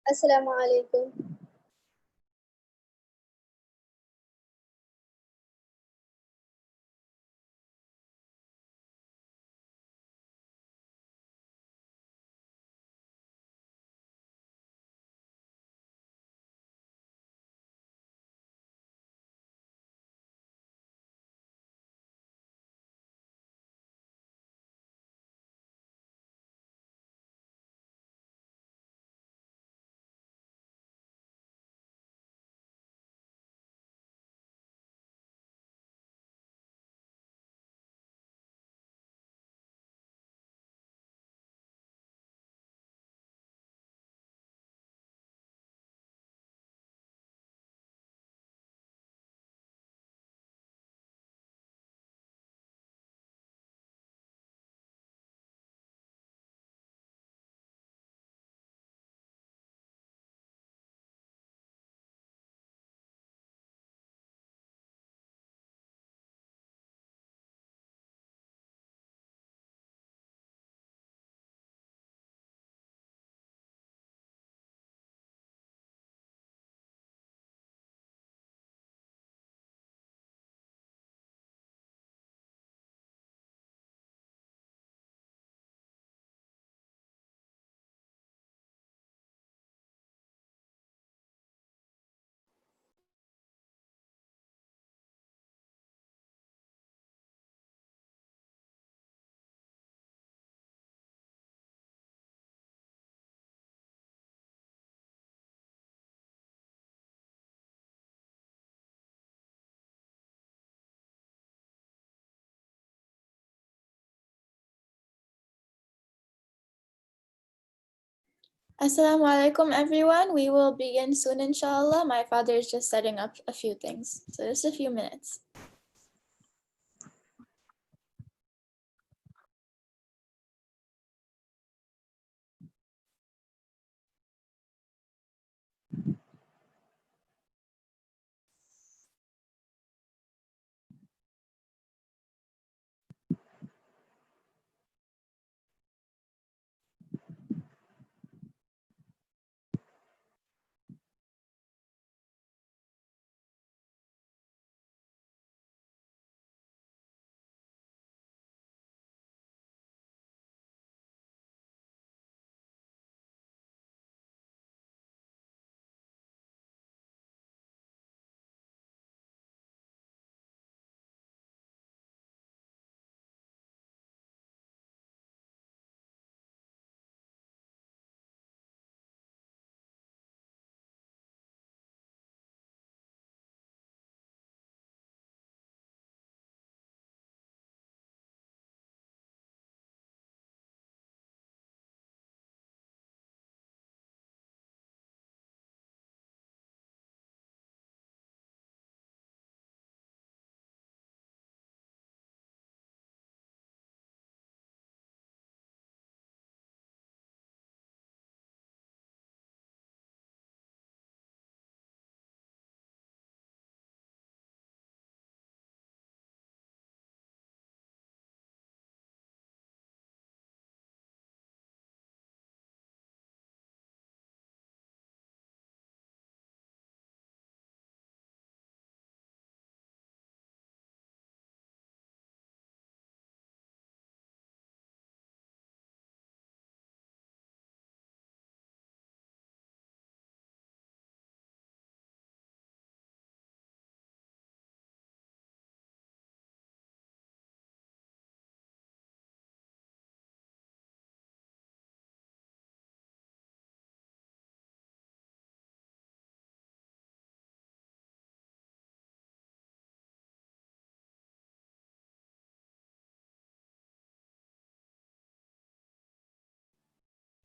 Assalamu Alaikum. Assalamu Alaikum everyone. We will begin soon inshallah. My father is just setting up a few things. So just a few minutes.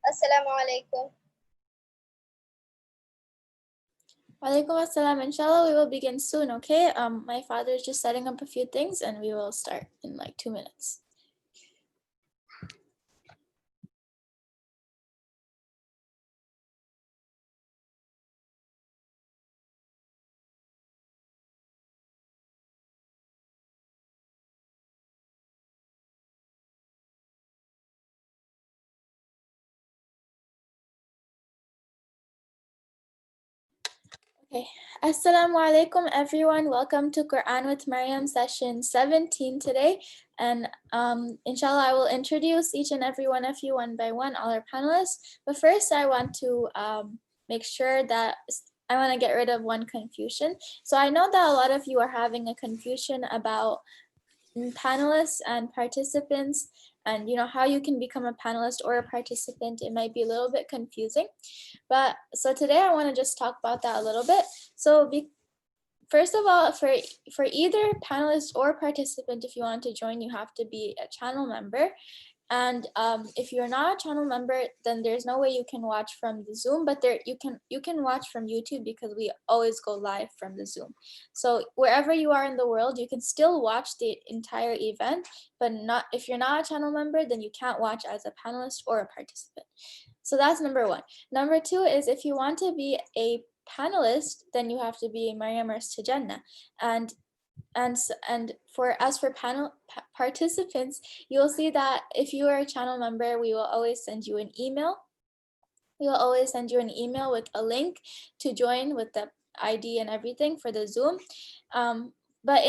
Assalamu Alaikum. Walaikum assalam. Inshallah, we will begin soon, okay? My father is just setting up a few things and we will start in like 2 minutes. Okay. Assalamu Alaikum, everyone. Welcome to Qur'an with Maryam session 17 today. And inshallah, I will introduce each and every one of you one by one, all our panelists. But first, I want to make sure that I want to get rid of one confusion. So I know that a lot of you are having a confusion about panelists and participants, and how you can become a panelist or a participant. It might be a little bit confusing, but so today I want to just talk about that a little bit. So first of all, for either panelist or participant, if you want to join, you have to be a channel member. And if you're not a channel member, then there's no way you can watch from the Zoom, but you can watch from YouTube because we always go live from the Zoom. So wherever you are in the world, you can still watch the entire event, but not if you're not a channel member, then you can't watch as a panelist or a participant. So that's number one. Number two is if you want to be a panelist, then you have to be a Maryam to Jannah. And for participants, you'll see that if you are a channel member, we will always send you an email. We will always send you an email with a link to join with the ID and everything for the Zoom. But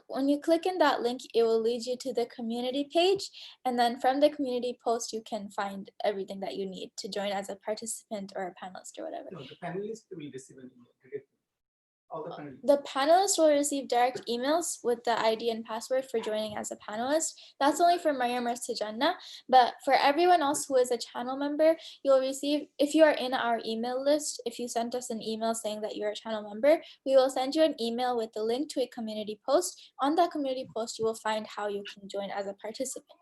when you click in that link, it will lead you to the community page. And then from the community post, you can find everything that you need to join as a participant or a panelist or whatever. No, the panelist will receive an email directly. The panelists will receive direct emails with the ID and password for joining as a panelist. That's only for Maryam to Jannah. But for everyone else who is a channel member, you'll receive, if you are in our email list, if you sent us an email saying that you're a channel member, we will send you an email with the link to a community post. On that community post, you will find how you can join as a participant.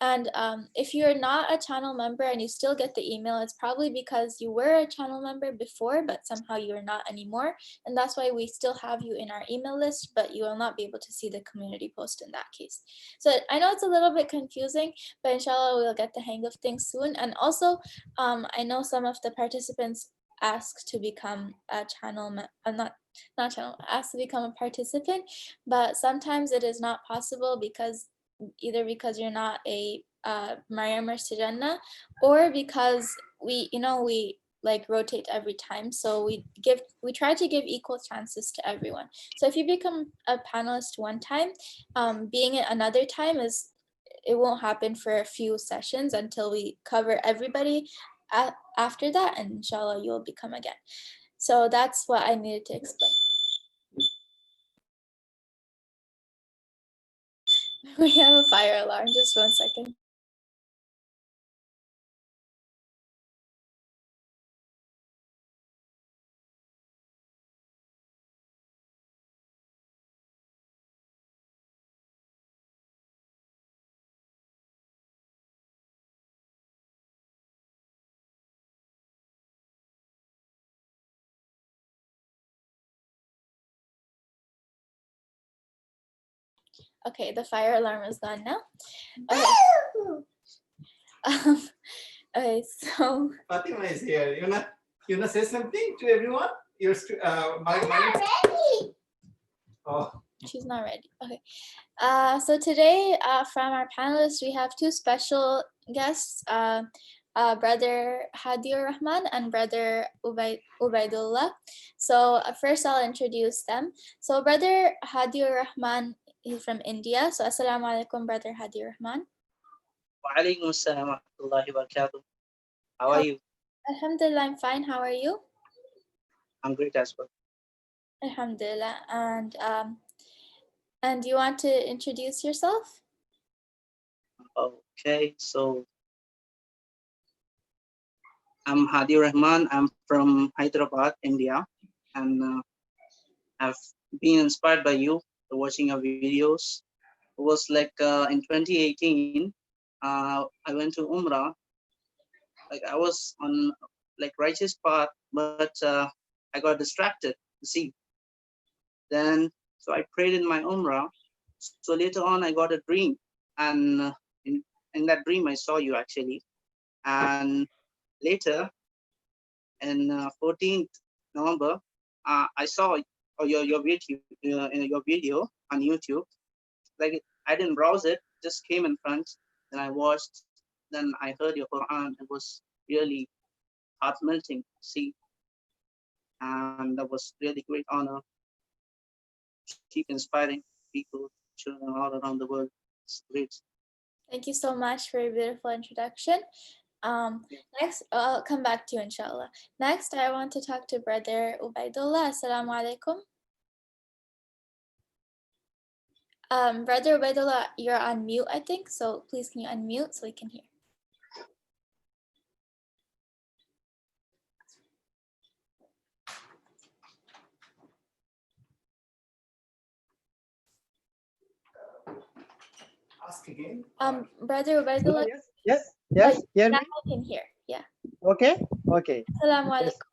And if you're not a channel member and you still get the email, it's probably because you were a channel member before, but somehow you're not anymore. And that's why we still have you in our email list, but you will not be able to see the community post in that case. So I know it's a little bit confusing, but inshallah, we'll get the hang of things soon. And also, I know some of the participants asked to become a channel, asked to become a participant, but sometimes it is not possible because you're not a Maryam to Jannah, or because we like rotate every time. So we try to give equal chances to everyone. So if you become a panelist one time, being it another time it won't happen for a few sessions until we cover everybody after that, and inshallah you'll become again. So that's what I needed to explain. We have a fire alarm, just 1 second. Okay, the fire alarm is gone now. Okay. Okay, so Fatima is here. You wanna say something to everyone? Oh, she's not ready. Okay. So today, from our panelists, we have two special guests, Brother Hadiur Rahman and Brother Ubaidullah. So first I'll introduce them. So Brother Hadiur Rahman is from India. So Assalamu Alaikum, Brother Hadiur Rahman. Wa alaikum assalam wa rahmatullahi wa barakatuh. How are you? Alhamdulillah, I'm fine. How are you? I'm great as well. Alhamdulillah. And do you want to introduce yourself? Okay, so I'm Hadi Rahman. I'm from Hyderabad, India, and I've been inspired by you watching your videos. It was like in 2018, I went to Umrah. Like I was on like righteous path, but I got distracted. See, then so I prayed in my Umrah. So later on, I got a dream, and in that dream, I saw you actually. And later, in 14th November, I saw your video on YouTube. Like I didn't browse it, just came in front, and I watched. Then I heard your Quran. It was really heart melting. See, and that was really great honor. Keep inspiring people, children all around the world. It's great. Thank you so much for your beautiful introduction. Next, I'll come back to you, inshallah. Next, I want to talk to Brother Ubaidullah. Assalamu alaikum. Brother Ubaidullah, you're on mute, I think. So please can you unmute so we can hear? Ask again. Brother Ubaidullah. Yes. Hear now me? I can hear. Yeah. Okay. Assalamu alaikum.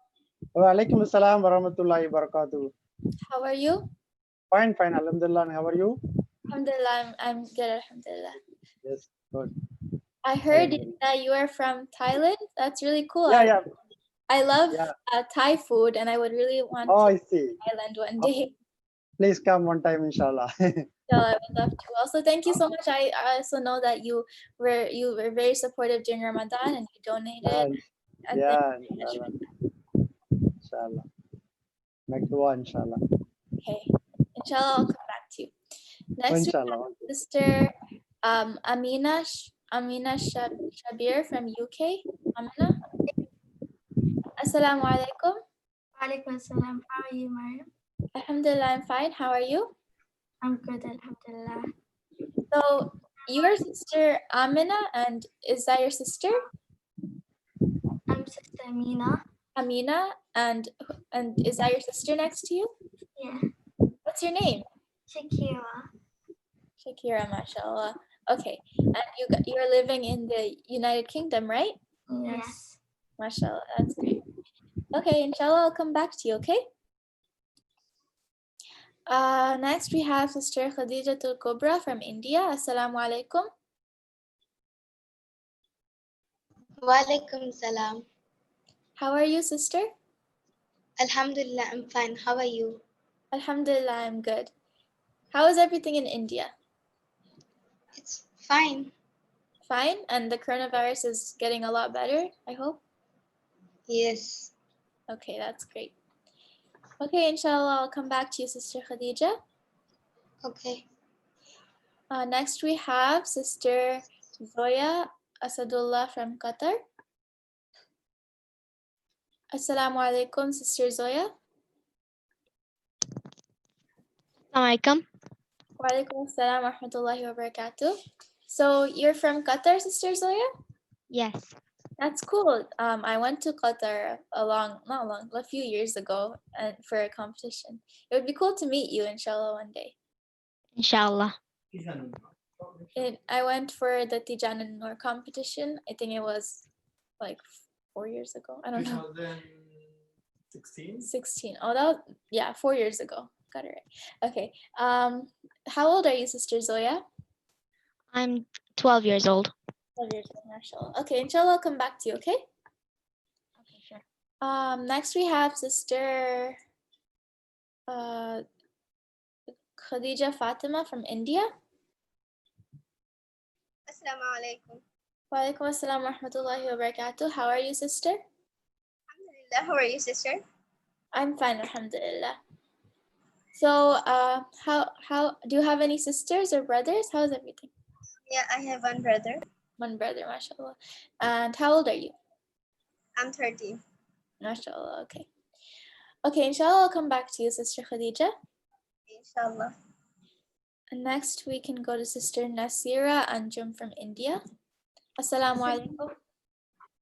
Wa alaikum assalam wa rahmatullahi wa barakatuh. How are you? Fine. Alhamdulillah. And how are you? Alhamdulillah, I'm good, alhamdulillah. Yes, good. I heard that you are from Thailand. That's really cool. Yeah. I love Thai food, and I would really want to I see. Thailand one day. Please come one time, inshallah. So I would love to. Also, thank you so much. I also know that you were very supportive during Ramadan, and you donated. And yeah, thank you so much. inshallah. Make dua, inshallah. Okay, inshallah, I'll come back to you. Next, Inshallah. we have Sister Amina Shabir from UK. Amina. Assalamu alaikum. Walaikum assalam. How are you, Maryam? Alhamdulillah, I'm fine. How are you? I'm good, alhamdulillah. So, your sister Amina, and is that your sister? I'm Sister Amina. Amina, and is that your sister next to you? Yeah. What's your name? Shakira. Shakira, mashallah. Okay, and you're living in the United Kingdom, right? Yes. Mashallah, that's great. Okay, inshallah, I'll come back to you, okay? Next, we have Sister Khadijatul Kubra from India. Assalamu alaikum. Walaikum salam. How are you, sister? Alhamdulillah, I'm fine. How are you? Alhamdulillah, I'm good. How is everything in India? It's fine. Fine, and the coronavirus is getting a lot better, I hope? Yes. Okay, that's great. Okay, inshallah, I'll come back to you, Sister Khadija. Okay. Next, we have Sister Zoya Asadullah from Qatar. Assalamu alaikum, Sister Zoya. Assalamu alaikum. Wa alaikum assalam wa rahmatullahi wa barakatuh. So you're from Qatar, Sister Zoya? Yes. That's cool. I went to Qatar a few years ago for a competition. It would be cool to meet you, inshallah, one day. Inshallah. I went for the Tijan and Noor competition. I think it was like 4 years ago. I don't know. 16. Oh, that was, 4 years ago. Got it right. Okay. How old are you, Sister Zoya? I'm 12 years old. 12 years old, mashallah. Okay, inshallah, I'll come back to you, okay? Okay, sure. Next we have Sister Khadija Fatima from India. Assalamu alaikum. Wa alaikum assalam wa rahmatullahi wa barakatuh. How are you, sister? Alhamdulillah. How are you, sister? I'm fine, alhamdulillah. So, how do you have any sisters or brothers? How's everything? Yeah, I have one brother. One brother, mashallah. And how old are you? I'm 13. Mashallah, okay. Okay, inshallah, I'll come back to you, Sister Khadija. Inshallah. And next, we can go to Sister Nasira Anjum from India. Assalamu alaikum.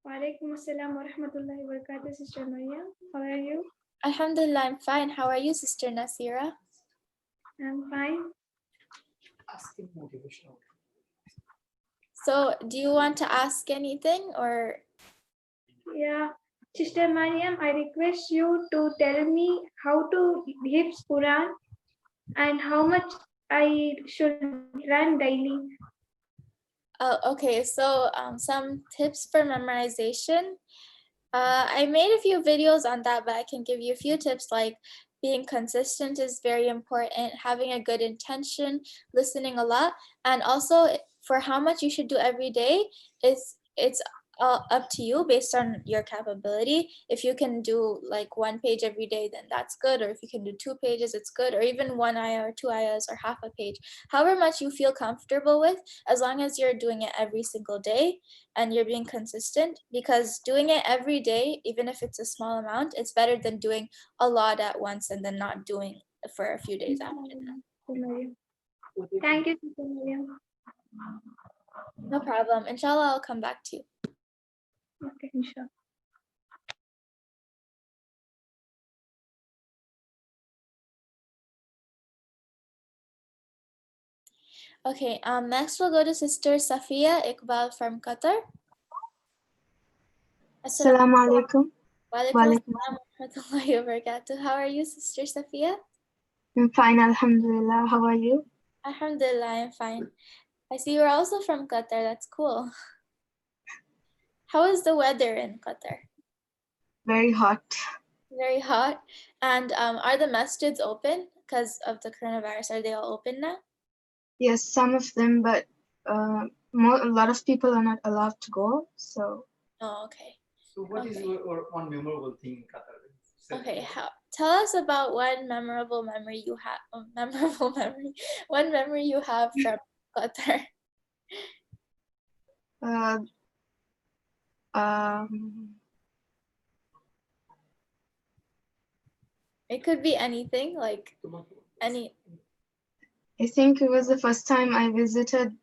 Wa alaikum assalam wa rahmatullahi wa barakatuh, Sister Maryam. How are you? Alhamdulillah, I'm fine. How are you, Sister Nasira? I'm fine. Asking motivational. So, do you want to ask anything or? Yeah. Sister Maryam, I request you to tell me how to hit Qur'an and how much I should run daily. Okay, so some tips for memorization. I made a few videos on that, but I can give you a few tips like being consistent is very important, having a good intention, listening a lot, and also for how much you should do every day, it's up to you based on your capability. If you can do like 1 page every day, then that's good. Or if you can do 2 pages, it's good. Or even 1 ayah or 2 ayahs or half a page. However much you feel comfortable with, as long as you're doing it every single day and you're being consistent. Because doing it every day, even if it's a small amount, it's better than doing a lot at once and then not doing for a few days after that. Thank you, Sister Maryam. No problem. Inshallah, I'll come back to you. Okay, inshallah. Okay, next we'll go to Sister Safiya Iqbal from Qatar. Assalamu Alaikum. Walaikum assalam wa rahmatullahi wa barakatuh. How are you, Sister Safiya? I'm fine, Alhamdulillah. How are you? Alhamdulillah, I'm fine. I see you're also from Qatar. That's cool. How is the weather in Qatar? Very hot. Very hot. And are the masjids open because of the coronavirus? Are they all open now? Yes, some of them, but a lot of people are not allowed to go. So. Oh, okay. So what is your one memorable thing in Qatar? Okay, tell us about one memorable memory you have. One memory you have from Qatar. It could be anything, like any. I think it was the first time I visited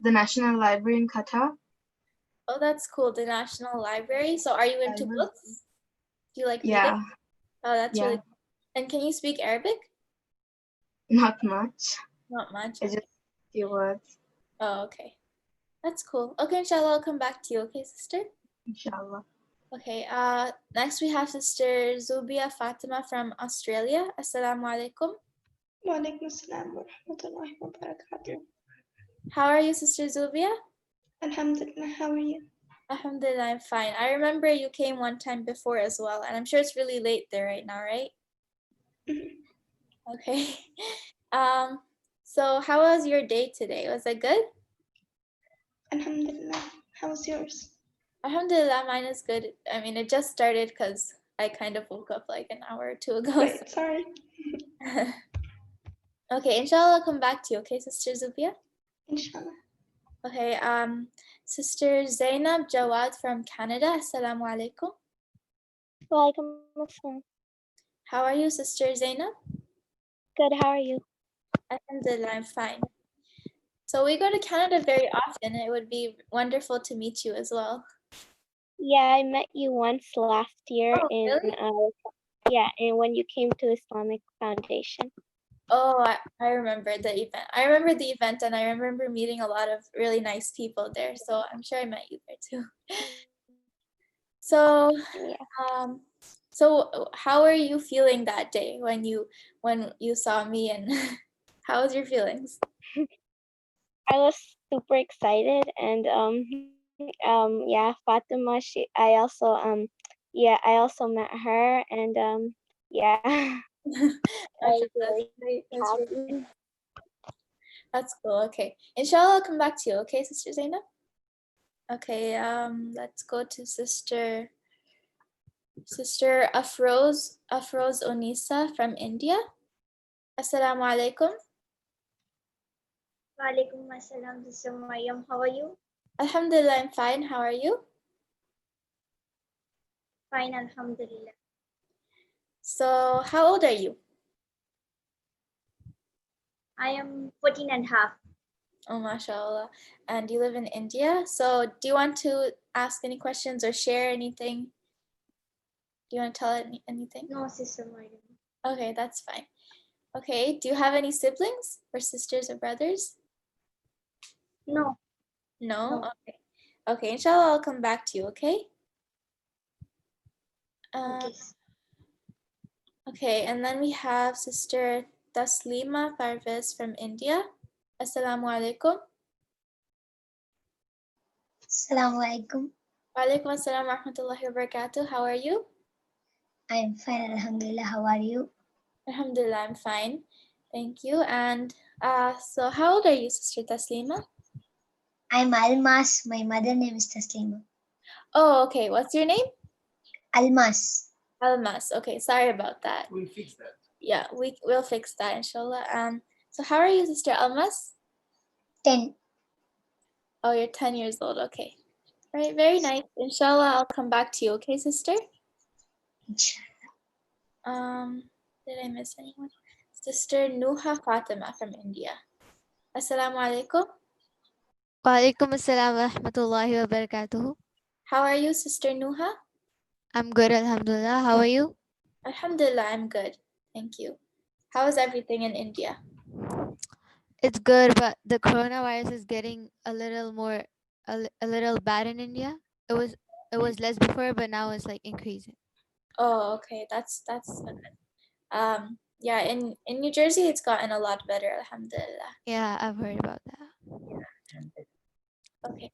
the National Library in Qatar. Oh, that's cool. The National Library. So are you into books? Do you like reading? Oh, that's really cool. And can you speak Arabic? Not much. Not much. I just a few words. Oh, okay. That's cool. Okay, inshallah, I'll come back to you. Okay, sister? Inshallah. Okay, next we have Sister Zubia Fatima from Australia. Assalamu Alaikum. Wa Alaikum Assalam wa rahmatullahi wa barakatuh. How are you, Sister Zubia? Alhamdulillah, how are you? Alhamdulillah, I'm fine. I remember you came one time before as well, and I'm sure it's really late there right now, right? Okay. So how was your day today? Was it good? Alhamdulillah. How was yours? Alhamdulillah, mine is good. I mean, it just started because I kind of woke up like an hour or two ago. Wait, sorry. Okay, inshallah, I'll come back to you. Okay, Sister Zubia? Inshallah. Okay, Sister Zainab Jawad from Canada. Assalamu Alaikum. Wa Alaikum Assalam. How are you, Sister Zainab? Good, how are you? Alhamdulillah, I'm fine. So we go to Canada very often. It would be wonderful to meet you as well. Yeah, I met you once last year really? and when you came to Islamic Foundation. Oh, I remember the event. I remember the event and I remember meeting a lot of really nice people there. So I'm sure I met you there too. So, yeah. So how are you feeling that day when you saw me, and how was your feelings? I was super excited, and yeah, Fatima, I also met her, and yeah. That's cool. Okay, inshallah, I'll come back to you. Okay, Sister Zainab. Okay, let's go to Sister Afroz Onisa from India. Assalamu Alaikum. Wa Alaikum Assalam, Sister Maryam. How are you? Alhamdulillah, I'm fine. How are you? Fine, Alhamdulillah. So, how old are you? I am 14 and a half. Oh, mashallah. And you live in India. So, do you want to ask any questions or share anything? Do you want to tell anything? No, Sister Maryam. Okay, that's fine. Okay, do you have any siblings or sisters or brothers? No. No? Okay. Okay, inshallah, I'll come back to you, okay? Okay. Okay, and then we have Sister Taslima Parvez from India. Assalamu Alaikum. Assalamu Alaikum. Wa Alaikum Assalam wa rahmatullahi wa barakatuh. How are you? I am fine, Alhamdulillah. How are you? Alhamdulillah, I'm fine. Thank you. And so how old are you, Sister Taslima? I'm Almas. My mother name is Taslima. Oh, okay. What's your name? Almas. Almas. Okay, sorry about that. We'll fix that. Yeah, we'll fix that, inshallah. So how are you, Sister Almas? 10. Oh, you're 10 years old. Okay. All right, very nice. Inshallah, I'll come back to you. Okay, sister? Did I miss anyone? Sister Nuha Fatima from India. Assalamu Alaikum. Walaikum assalam wa rahmatullahi wa barakatuhu. How are you, Sister Nuha? I'm good, alhamdulillah. How are you? Alhamdulillah, I'm good. Thank you. How is everything in India? It's good, but the coronavirus is getting a little more, a little bad in India. It was less before, but now it's like increasing. Oh, okay. That's good. Yeah, in New Jersey, it's gotten a lot better, alhamdulillah. Yeah, I've heard about that. Okay.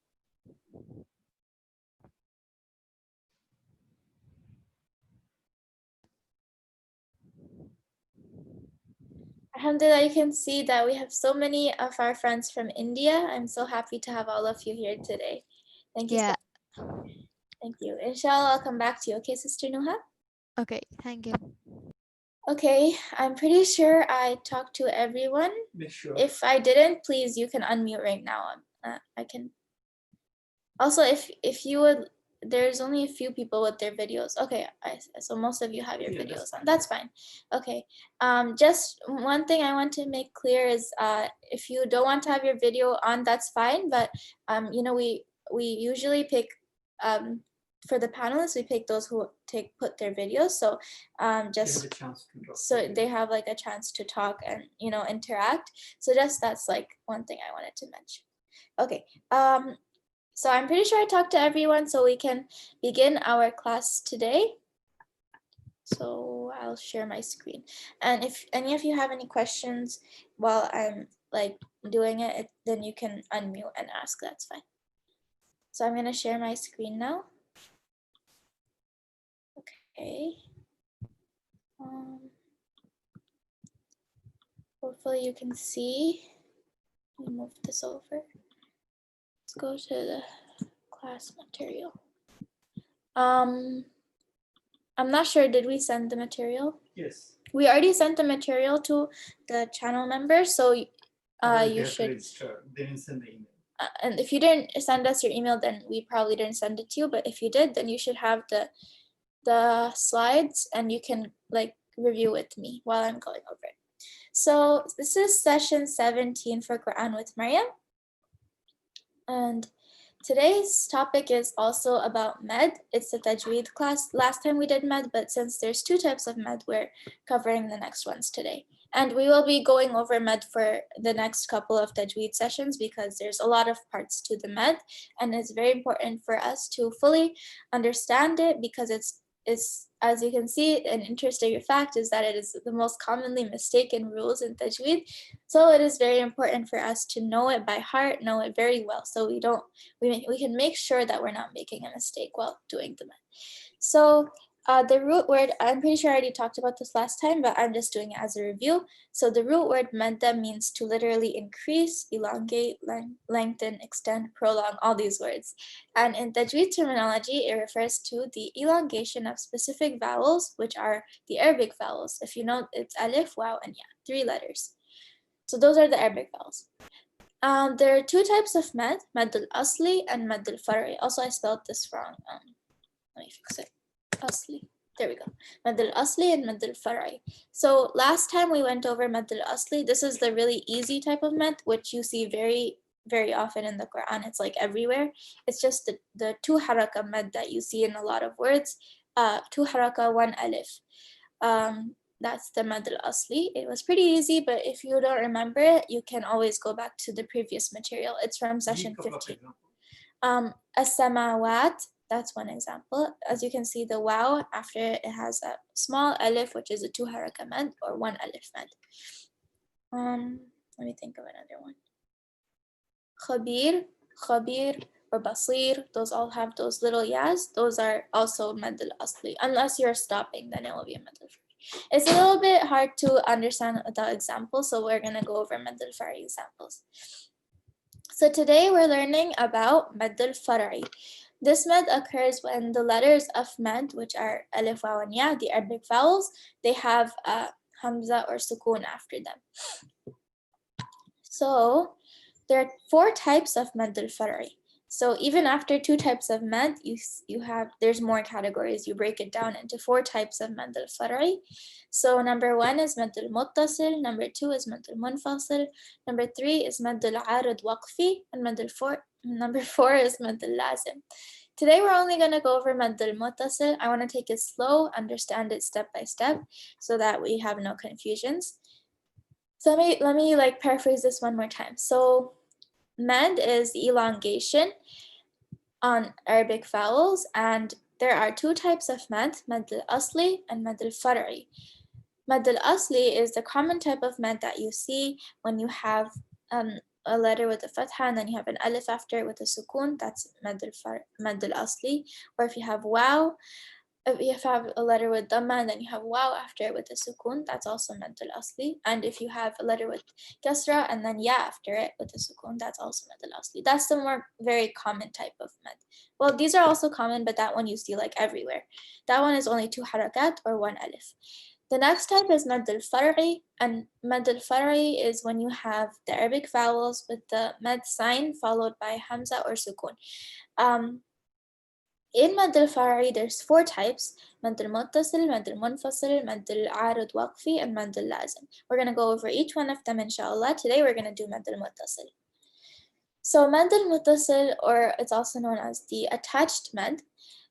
Alhamdulillah, you can see that we have so many of our friends from India. I'm so happy to have all of you here today. Thank you. Yeah. Thank you. Inshallah, I'll come back to you. Okay, Sister Nuha? Okay, thank you. Okay, I'm pretty sure I talked to everyone. Make sure. If I didn't, please, you can unmute right now. I can. Also, if you would, there's only a few people with their videos. Okay, so most of you have your videos on. That's fine. Okay. Just one thing I want to make clear is, if you don't want to have your video on, that's fine. But you know, we usually pick for the panelists, we pick those who put their videos. So just so they have like a chance to talk and, you know, interact. So just that's like one thing I wanted to mention. Okay. So I'm pretty sure I talked to everyone, so we can begin our class today. So I'll share my screen. And if any of you have any questions while I'm like doing it, then you can unmute and ask, that's fine. So I'm gonna share my screen now. Okay. Hopefully you can see. Let me move this over. Let's go to the class material. I'm not sure, did we send the material? Yes. We already sent the material to the channel members, so you should. They didn't send the email. And if you didn't send us your email, then we probably didn't send it to you. But if you did, then you should have the slides, and you can like review with me while I'm going over it. So this is session 17 for Qur'an with Maryam. And today's topic is also about med. It's a Tajweed class. Last time we did med, but since there's two types of med, we're covering the next ones today. And we will be going over med for the next couple of Tajweed sessions because there's a lot of parts to the med, and it's very important for us to fully understand it because it's, as you can see, an interesting fact is that it is the most commonly mistaken rules in Tajweed. So it is very important for us to know it by heart, know it very well, so we can make sure that we're not making a mistake while doing the med. So the root word, I'm pretty sure I already talked about this last time, but I'm just doing it as a review. So the root word madda means to literally increase, elongate, lengthen, extend, prolong, all these words. And in Tajweed terminology, it refers to the elongation of specific vowels, which are the Arabic vowels. If you know, it's alif, waw, and ya, 3 letters. So those are the Arabic vowels. There are 2 types of mad, Maddul Asli and Maddul Far'i. Also, I spelled this wrong. Let me fix it. Asli. There we go. Maddul Asli and Maddul Far'i. So last time we went over Maddul Asli. This is the really easy type of mad, which you see very, very often in the Quran. It's like everywhere. It's just the 2 haraka mad that you see in a lot of words. 2 haraka, 1 alif. That's the Maddul Asli. It was pretty easy, but if you don't remember it, you can always go back to the previous material. It's from session 15. As-samawat, that's one example. As you can see, the waw after it has a small alif, which is a 2 haraka mad or 1 alif mad. Let me think of another one. Khabir or basir, those all have those little yas. Those are also Maddul Asli. Unless you're stopping, then it will be a Maddul Far'i. It's a little bit hard to understand without examples, so we're gonna go over Maddul Far'i examples. So today we're learning about Maddul Far'i. This med occurs when the letters of med, which are alif, waw, and ya, the Arabic vowels, they have a hamza or sukun after them. So there are 4 types of maddul far'i. So even after 2 types of mad, there's more categories. You break it down into 4 types of maddul far'i. So number 1 is maddul muttasil, number 2 is maddul munfasil, number 3 is maddul arid waqfi, and number 4 is maddul lazim. Today we're only going to go over maddul muttasil. I want to take it slow, understand it step by step, so that we have no confusions. So let me like paraphrase this one more time. So mad is elongation on Arabic vowels, and there are 2 types of mad al-asli and mad al-far'i. Mad al-asli is the common type of mad that you see when you have a letter with a fatha and then you have an alif after it with a sukun. That's mad al-asli. Or if you have waw, if you have a letter with dhamma and then you have waw after it with a sukun, that's also mad al-asli. And if you have a letter with kasra and then ya after it with a sukun, that's also mad al-asli. That's the more very common type of mad. Well, these are also common, but that one you see like everywhere. That one is only 2 harakat or 1 alif. The next type is mad al-far'i, and mad al-far'i is when you have the Arabic vowels with the mad sign followed by hamza or sukun. In mad al-far'i, there's 4 types: maddul muttasil, maddul munfasil, maddul arid waqfi, and maddul lazim. We're going to go over each one of them inshallah. Today we're going to do maddul muttasil. So maddul muttasil, or it's also known as the attached mad.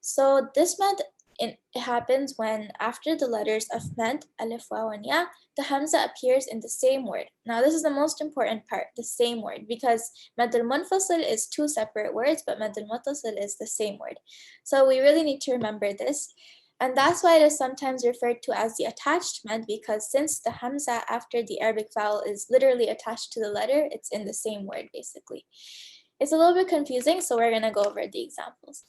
So this mad, it happens when after the letters of mad, alif, waw, and ya, the hamza appears in the same word. Now this is the most important part, the same word, because maddul munfasil is 2 separate words, but maddul muttasil is the same word. So we really need to remember this. And that's why it is sometimes referred to as the attached mad, because since the hamza after the Arabic vowel is literally attached to the letter, it's in the same word basically. It's a little bit confusing, so we're going to go over the examples.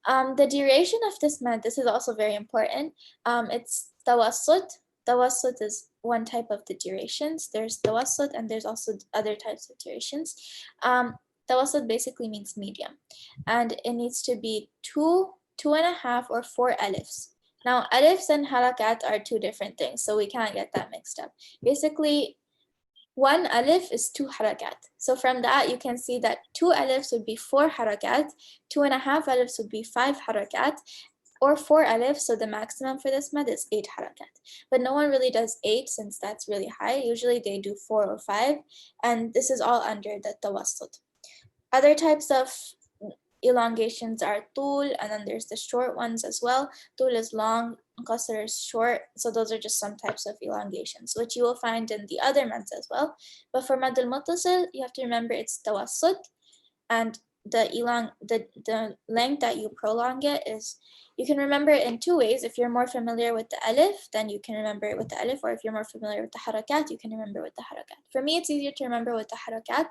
The duration of this mad, this is also very important. It's tawassut. Tawassut is one type of the durations. There's tawassut and there's also other types of durations. Tawassut basically means medium, and it needs to be 2, 2.5, or 4 alifs. Now, alifs and harakat are 2 different things, so we can't get that mixed up. Basically, 1 alif is 2 harakat. So from that, you can see that 2 alifs would be 4 harakat, 2.5 alifs would be 5 harakat, or 4 alifs, so the maximum for this mad is 8 harakat. But no one really does 8 since that's really high. Usually they do 4 or 5, and this is all under the tawassut. Other types of elongations are tul, and then there's the short ones as well. Tul is long, qasr is short. So those are just some types of elongations, which you will find in the other mads as well. But for maddul muttasil, you have to remember it's tawassut, and the length that you prolong it is, you can remember it in 2 ways. If you're more familiar with the alif, then you can remember it with the alif, or if you're more familiar with the harakat, you can remember with the harakat. For me, it's easier to remember with the harakat,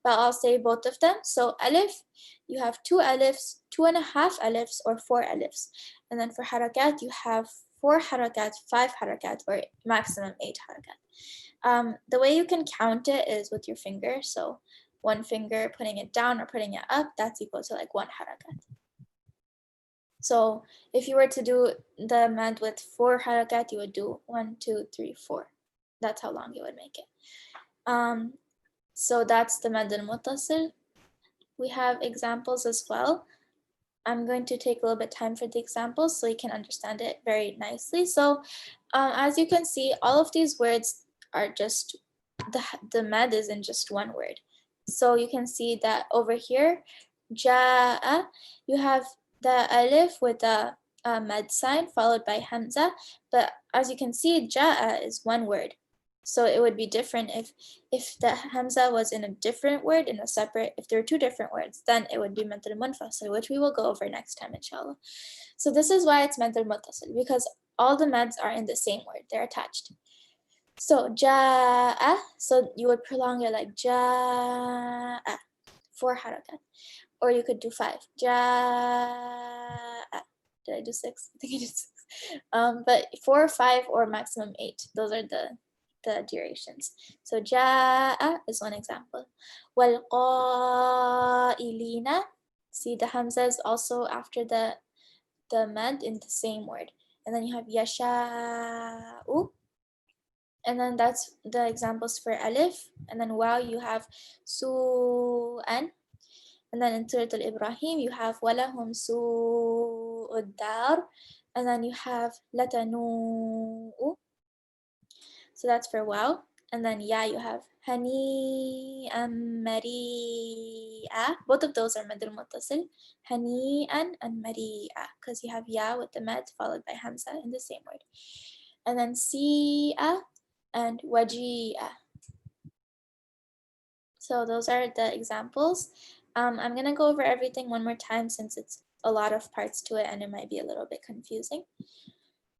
but I'll say both of them. So alif, you have 2 alifs, 2.5 alifs, or 4 alifs. And then for harakat, you have 4 harakat, 5 harakat, or maximum 8 harakat. The way you can count it is with your finger. So 1 finger putting it down or putting it up, that's equal to like 1 harakat. So if you were to do the mad with 4 harakat, you would do 1, 2, 3, 4. That's how long you would make it. So that's the Maddul Muttasil. We have examples as well. I'm going to take a little bit of time for the examples so you can understand it very nicely. So as you can see, all of these words are just, the mad is in just 1 word. So you can see that over here, ja'a, you have the alif with a mad sign followed by hamza. But as you can see, ja'a is 1 word. So it would be different if the hamza was in a different word, in a separate, if there were 2 different words, then it would be maddul munfasil, which we will go over next time, inshallah. So this is why it's maddul muttasil, because all the mads are in the same word, they're attached. So ja'a, so you would prolong it like ja'a, 4 harakat, or you could do 5. Ja'a. Did I do 6? I think I did 6. But 4, 5, or maximum 8. Those are the durations. So ja'a is one example. Wal qa'ilina, See, the hamza is also after the mad in the same word. And then you have yasha'u. And then that's the examples for alif. And then wow, you have su'an. And then in Surah Al-Ibrahim, you have walahum su'ud dar. And then you have latanu'u. So that's for wow. And then ya, you have hani mari'a. Both of those are Maddul Muttasil. Hani and mari'a, because you have ya with the mad followed by hamza in the same word. And then si'a and waji'a. So those are the examples. I'm going to go over everything one more time since it's a lot of parts to it and it might be a little bit confusing.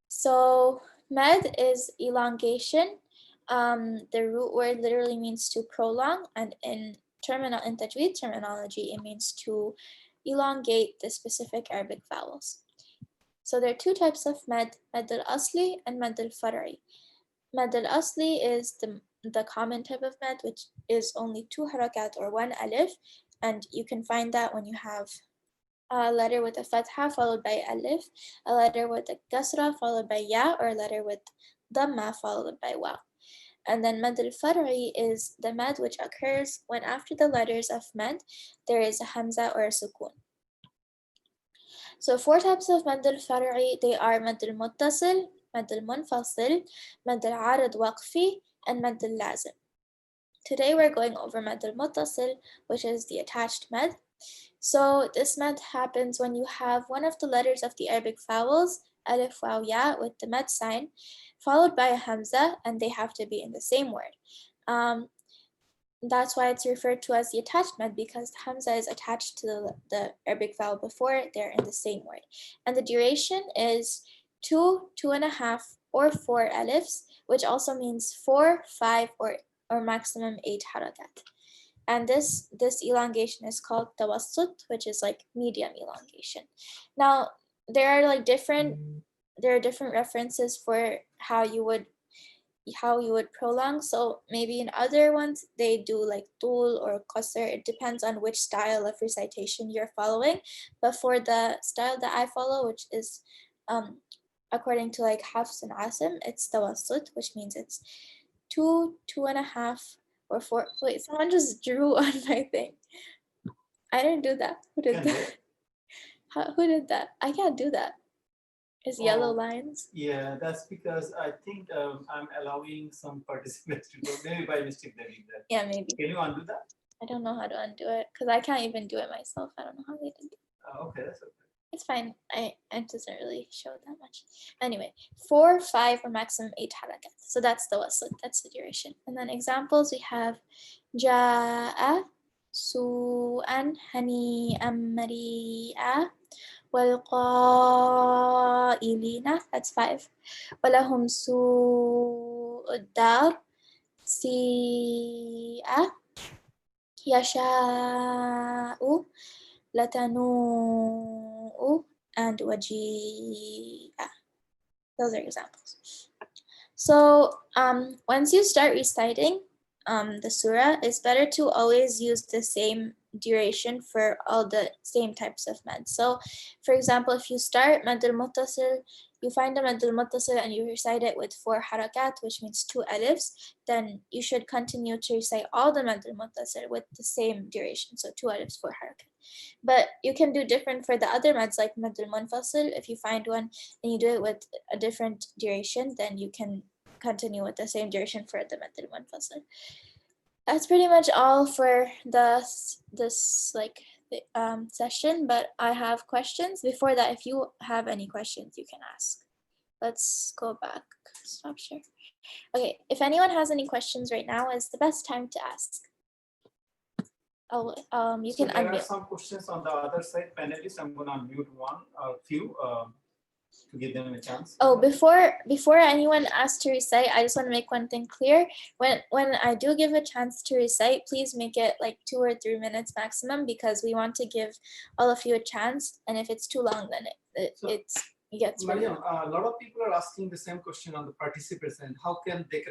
So med is elongation. The root word literally means to prolong, and in Tajweed terminology, it means to elongate the specific Arabic vowels. So there are two types of med, Maddul Asli and Maddul Far'i. Maddul Asli is the common type of med, which is only 2 harakat or 1 alif, and you can find that when you have a letter with a fatha followed by alif, a letter with a kasra followed by ya, or a letter with dhamma followed by waw. And then Maddul Far'i is the mad which occurs when after the letters of mad there is a hamza or a sukun. So 4 types of Maddul Far'i, they are Maddul Muttasil, Maddul Munfasil, Maddul Arid Waqfi, and Maddul Lazim. Today we're going over Maddul Muttasil, which is the attached mad. So this mad happens when you have one of the letters of the Arabic vowels, alif, waw, ya, with the mad sign, followed by a hamza, and they have to be in the same word. That's why it's referred to as the attached mad, because the hamza is attached to the Arabic vowel before it. They're in the same word. And the duration is 2, 2.5, or 4 alifs, which also means 4, 5, or maximum 8 harakat. And this elongation is called tawassut, which is like medium elongation. Now, there are different references for how you would prolong. So maybe in other ones they do like tul or qasr. It depends on which style of recitation you're following. But for the style that I follow, which is according to like Hafs and Asim, it's tawassut, which means it's 2, 2.5, or 4. Wait, someone just drew on my thing. I didn't do that. Who did that? Who did that? I can't do that. It's yellow lines. Yeah, that's because I think I'm allowing some participants to do. Maybe by mistake they did that. Yeah, maybe. Can you undo that? I don't know how to undo it because I can't even do it myself. I don't know how they did it. Okay, that's okay. It's fine. It doesn't really show that much. Anyway, 4, 5, or maximum 8 harakat. So that's the wasl. That's the duration. And then examples, we have ja'a, su'an, hani'an mari'a, والقائلين, that's 5. ولهم سوء الدار, سيئة, يشاء, لتنوء, and waji'a. Those are examples. So once you start reciting the surah, it's better to always use the same duration for all the same types of mad. So for example, if you start Maddul Muttasil, you find a Maddul Muttasil and you recite it with 4 harakat, which means 2 alifs, then you should continue to recite all the Maddul Muttasil with the same duration, so 2 alifs, 4 harakat. But you can do different for the other mads, like Maddul Munfasil. If you find one and you do it with a different duration, then you can continue with the same duration for the Maddul Munfasil. That's pretty much all for this session, but I have questions. Before that, if you have any questions, you can ask. Let's go back. Stop share. Okay, if anyone has any questions right now, is the best time to ask. You can there unmute. are some questions on the other side, panelists. I'm going to unmute one or few to give them a chance. Oh, before anyone asks to recite, I just want to make one thing clear. When I do give a chance to recite, please make it like 2 or 3 minutes maximum, because we want to give all of you a chance. And if it's too long, then it gets really Maryam, a lot of people are asking the same question on the participants, and how come they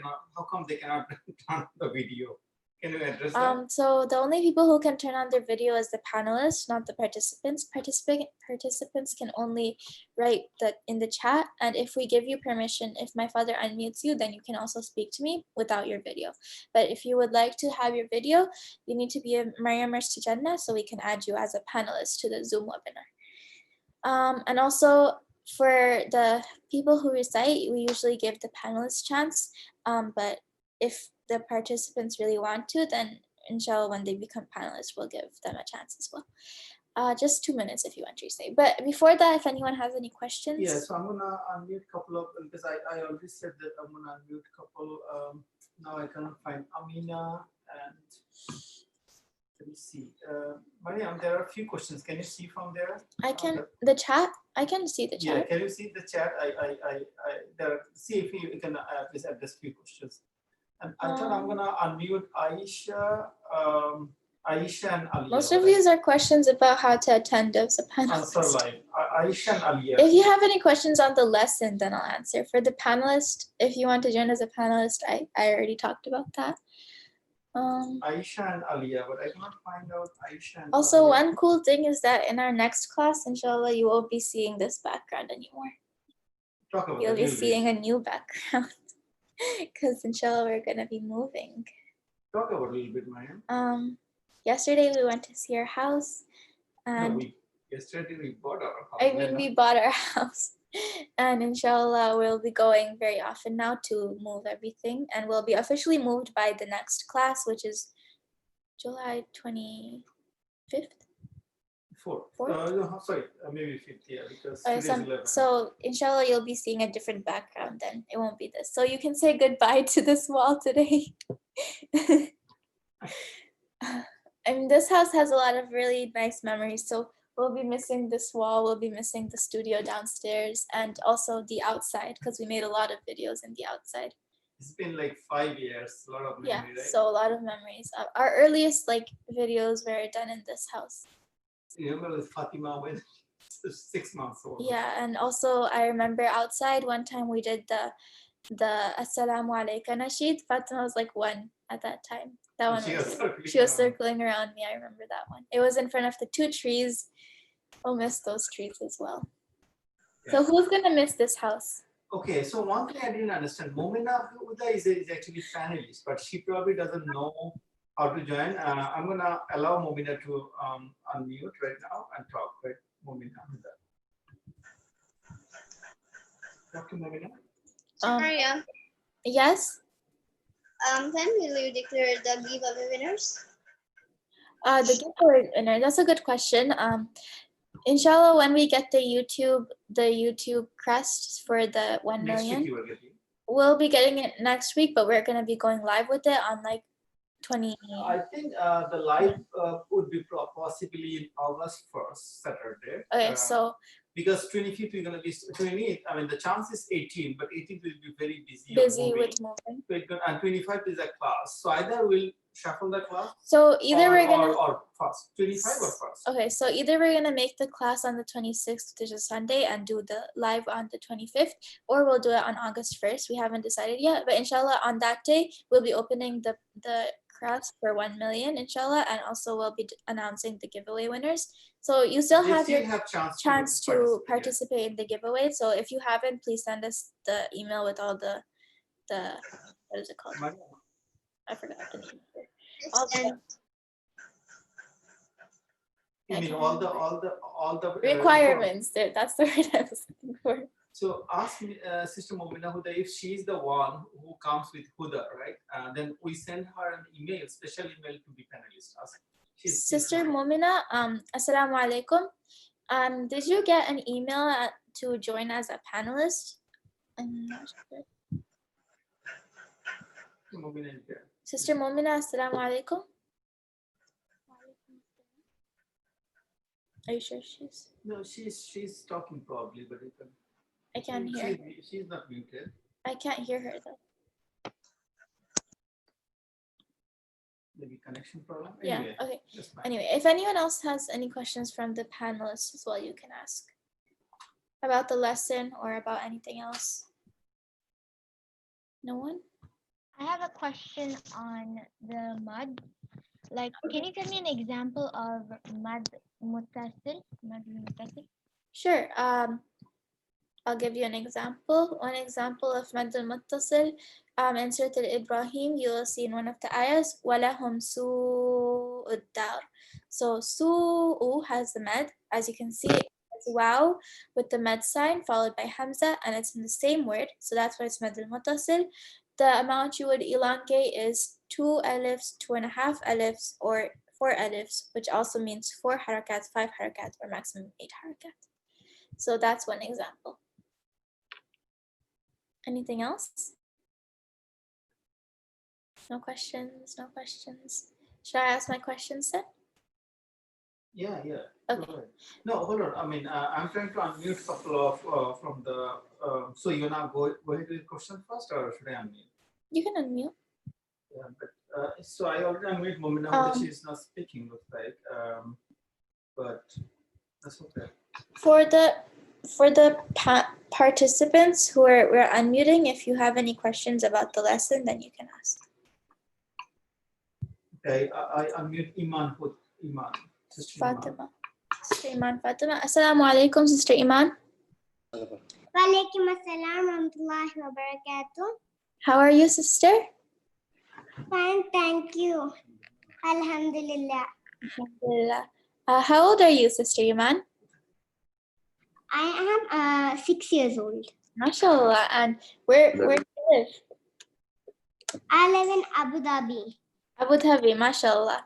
cannot turn on the video? Can you address that? So the only people who can turn on their video is the panelists, not the participants. Participants can only write in the chat, and if we give you permission, if my father unmutes you, then you can also speak to me without your video. But if you would like to have your video, you need to be a Maryam Jannah, so we can add you as a panelist to the Zoom webinar. And also for the people who recite, we usually give the panelists chance, but if the participants really want to, then inshallah when they become panelists, we'll give them a chance as well. Just 2 minutes if you want to say. But before that, if anyone has any questions. Yeah, so I'm gonna unmute couple of, because I already said that I'm gonna unmute couple. Now I cannot find Amina and let me see. Maryam, there are a few questions. Can you see from there? The chat. I can see the chat. Yeah, can you see the chat? See if you can please address few questions. And I thought I'm gonna unmute Aisha, Aisha and Aliyah. Most of these are questions about how to attend as a panelist. Answer live. Aisha and Aliyah. If you have any questions on the lesson, then I'll answer. For the panelist, if you want to join as a panelist, I already talked about that. Aisha and Aliyah, but I cannot find out Aisha and also, Aliyah. one cool thing is that in our next class, inshallah, you won't be seeing this background anymore. Talk about You'll be seeing a new background because inshallah, we're going to be moving. Talk about a little bit, Maryam. Yesterday, we went to see our house. And no, yesterday we bought our house. We bought our house. And inshallah, we'll be going very often now to move everything. And we'll be officially moved by the next class, which is July 25th. Sorry, maybe 5th, yeah, because today's 11. So inshallah, you'll be seeing a different background then. It won't be this. So you can say goodbye to this wall today. I mean, this house has a lot of really nice memories. So we'll be missing this wall. We'll be missing the studio downstairs and also the outside because we made a lot of videos in the outside. It's been like 5 years, a lot of memory, yeah, right? So a lot of memories. Our earliest videos were done in this house. You remember with Fatima when 6 months old? Yeah, and also I remember outside one time we did the Assalamu Alaikum nasheed. Fatima was like 1 at that time. That one she was circling around me. I remember that one. It was in front of the 2 trees. We'll miss those trees as well. Yeah. So who's gonna miss this house? Okay, so one thing I didn't understand, Momina Huda is actually panelist, but she probably doesn't know how to join. I'm gonna allow Momina to unmute right now and talk, right? Momina Huda. Dr. Momina? Maryam, yes? When will you declare the giveaway winners? The giveaway winner, that's a good question. Inshallah, when we get the YouTube crest for the 1 million, we'll be getting it next week, but we're gonna be going live with it on like 20. I think the live would be possibly in August 1st, Saturday. Okay, so because 25th we're gonna be 28th. I mean, the chance is 18, but 18th will be very busy. With moving. And 25th is a class. So either we'll shuffle the class. So either we're gonna or first 25 or first. Okay, so either we're gonna make the class on the 26th, which is a Sunday, and do the live on the 25th, or we'll do it on August 1st. We haven't decided yet, but inshallah on that day we'll be opening the crafts for 1 million, inshallah, and also we'll be announcing the giveaway winners. So you still have your chance to participate in the giveaway. So if you haven't, please send us the email with all the what is it called? I forgot the name. All the requirements. That's the word I was looking for. So ask me, Sister Momina Huda, if she's the one who comes with Huda, right? Then we send her an email, special email to be panelist. Sister Momina, Assalamu Alaikum. Did you get an email to join as a panelist? I'm not sure. Sister Momina, Assalamu Alaikum. Are you sure she's? No, she's talking probably, but I can't hear. She's not muted. I can't hear her though. Maybe connection problem. Anyway, yeah. Okay. Anyway, if anyone else has any questions from the panelists as well, you can ask about the lesson or about anything else. No one? I have a question on the mud. Like, can you give me an example of mud muttasil? Maddul Muttasil? Sure. I'll give you an example. One example of Maddul Muttasil in Surah Al-Ibrahim, you will see in one of the ayahs, وَلَهُمْ سُوءُ الدَّارِ. So, su'u has the med. As you can see, it's wow with the med sign followed by hamza, and it's in the same word. So that's why it's Maddul Muttasil. The amount you would elongate is 2 alifs, 2.5 alifs, or 4 alifs, which also means 4 harakats, 5 harakats, or maximum 8 harakats. So that's one example. Anything else? No questions, no questions. Should I ask my questions then? Yeah. Okay. Go ahead. No, hold on. I mean, I'm trying to unmute a couple of from the. So you're now go ahead with the question first, or should I unmute? You can unmute. Yeah, but so I already unmuted Momina, but she's not speaking. Looks like, but that's okay. For the participants who we're unmuting, if you have any questions about the lesson, then you can ask. Okay, I unmute Iman. Sister Iman. Fatima. Sister Iman Fatima. Assalamu Alaikum, Sister Iman. Walaikum assalam warahmatullahi wabarakatuh. How are you, sister? Fine, thank you. Alhamdulillah. Alhamdulillah. How old are you, Sister Iman? I am 6 years old. MashaAllah. And where do you live? I live in Abu Dhabi. Abu Dhabi, mashallah.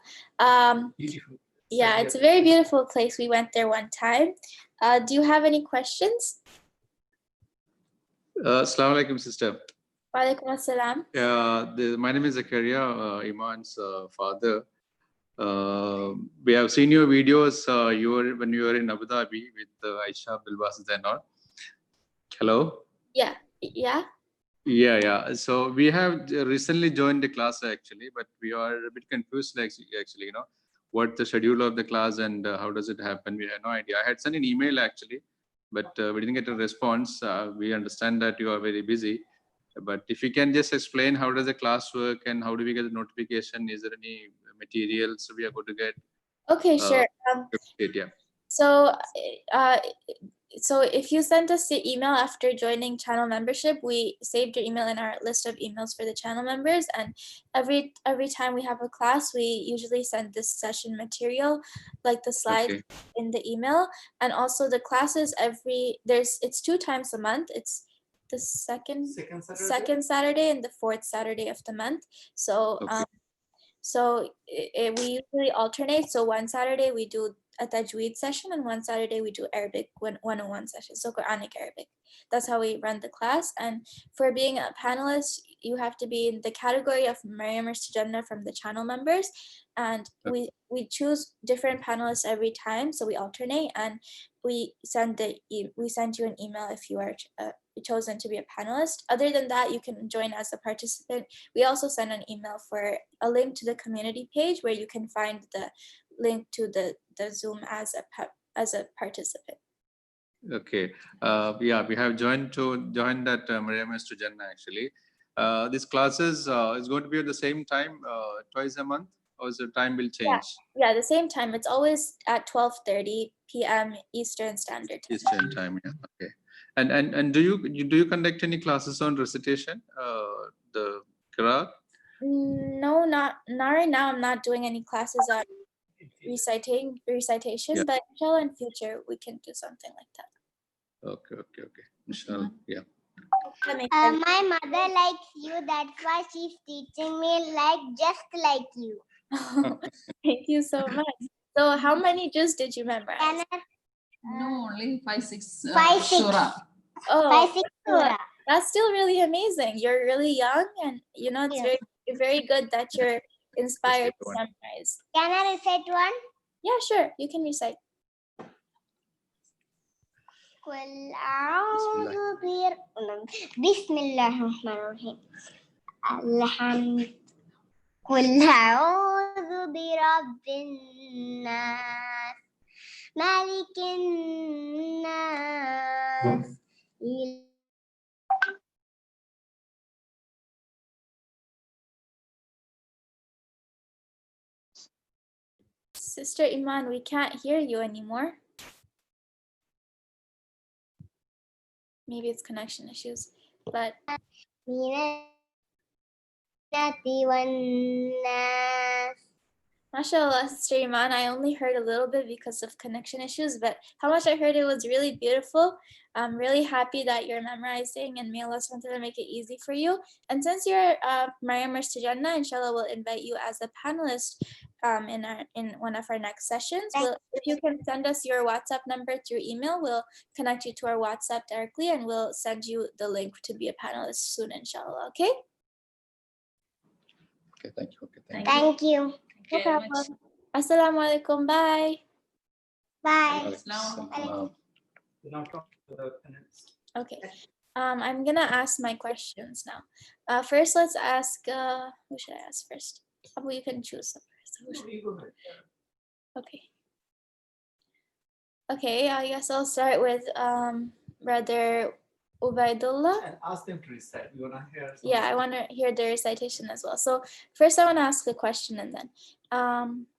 Beautiful. Yeah, it's a very beautiful place. We went there one time. Do you have any questions? Assalamu Alaikum, sister. Walaikum assalam. My name is Zakaria, Iman's father. We have seen your videos when you were in Abu Dhabi with Aisha Bilbasis and all. Hello? Yeah. Yeah. So we have recently joined the class actually, but we are a bit confused actually, what the schedule of the class and how does it happen. We have no idea. I had sent an email actually, but we didn't get a response. We understand that you are very busy, but if you can just explain how does the class work and how do we get the notification? Is there any materials we are going to get? Okay, sure. Yeah. So if you send us the email after joining channel membership, we saved your email in our list of emails for the channel members. And every time we have a class, we usually send this session material, like the slides in the email. And also the classes it's 2 times a month. It's the second Saturday and the 4th Saturday of the month. So we usually alternate. So one Saturday we do a Tajweed session and one Saturday we do Arabic 101 session. So Quranic Arabic. That's how we run the class. And for being a panelist, you have to be in the category of Maryam Jannah from the channel members. And we choose different panelists every time. So we alternate and we send you an email if you are chosen to be a panelist. Other than that, you can join as a participant. We also send an email for a link to the community page where you can find the link to the Zoom as a participant. Okay. Yeah, we have joined that Maryam Jannah actually. These classes is going to be at the same time twice a month, or is the time will change? Yeah, the same time. It's always at 12:30 p.m. Eastern Standard Time. Eastern Time, yeah. Okay. And do you conduct any classes on recitation, the Qur'an? No, not right now. I'm not doing any classes on recitation, but inshallah in future we can do something like that. Okay. Inshallah, yeah. My mother likes you. That's why she's teaching me just like you. Thank you so much. So how many juz did you memorize? No, only 5, 6. 5, 6. Surah. Oh, 5, 6 surah. That's still really amazing. You're really young, and it's very good that you're inspired to memorize. Can I recite one? Yeah, sure. You can recite. قل أعوذ بسم الله الرحمن الرحيم الحمد قل أعوذ برب الناس ملك الناس Sister Iman, we can't hear you anymore. Maybe it's connection issues, but mashallah, Sister Iman, I only heard a little bit because of connection issues, but how much I heard it was really beautiful. I'm really happy that you're memorizing, and may Allah SWT make it easy for you. And since you're Maryam Jannah, inshallah, we'll invite you as a panelist in one of our next sessions. If you can send us your WhatsApp number through email, we'll connect you to our WhatsApp directly, and we'll send you the link to be a panelist soon, inshallah, okay? Okay, thank you. Okay, Thank you. No problem. Assalamu Alaikum. Bye. Bye. We're now talking to the panelists. Okay. I'm gonna ask my questions now. First, let's ask. Who should I ask first? Abu, you can choose some first. Who should- You go ahead. Okay. Okay. I guess I'll start with Brother Ubaidullah. And ask them to recite. You wanna hear something? Yeah, I want to hear the recitation as well. So first, I want to ask a question, and then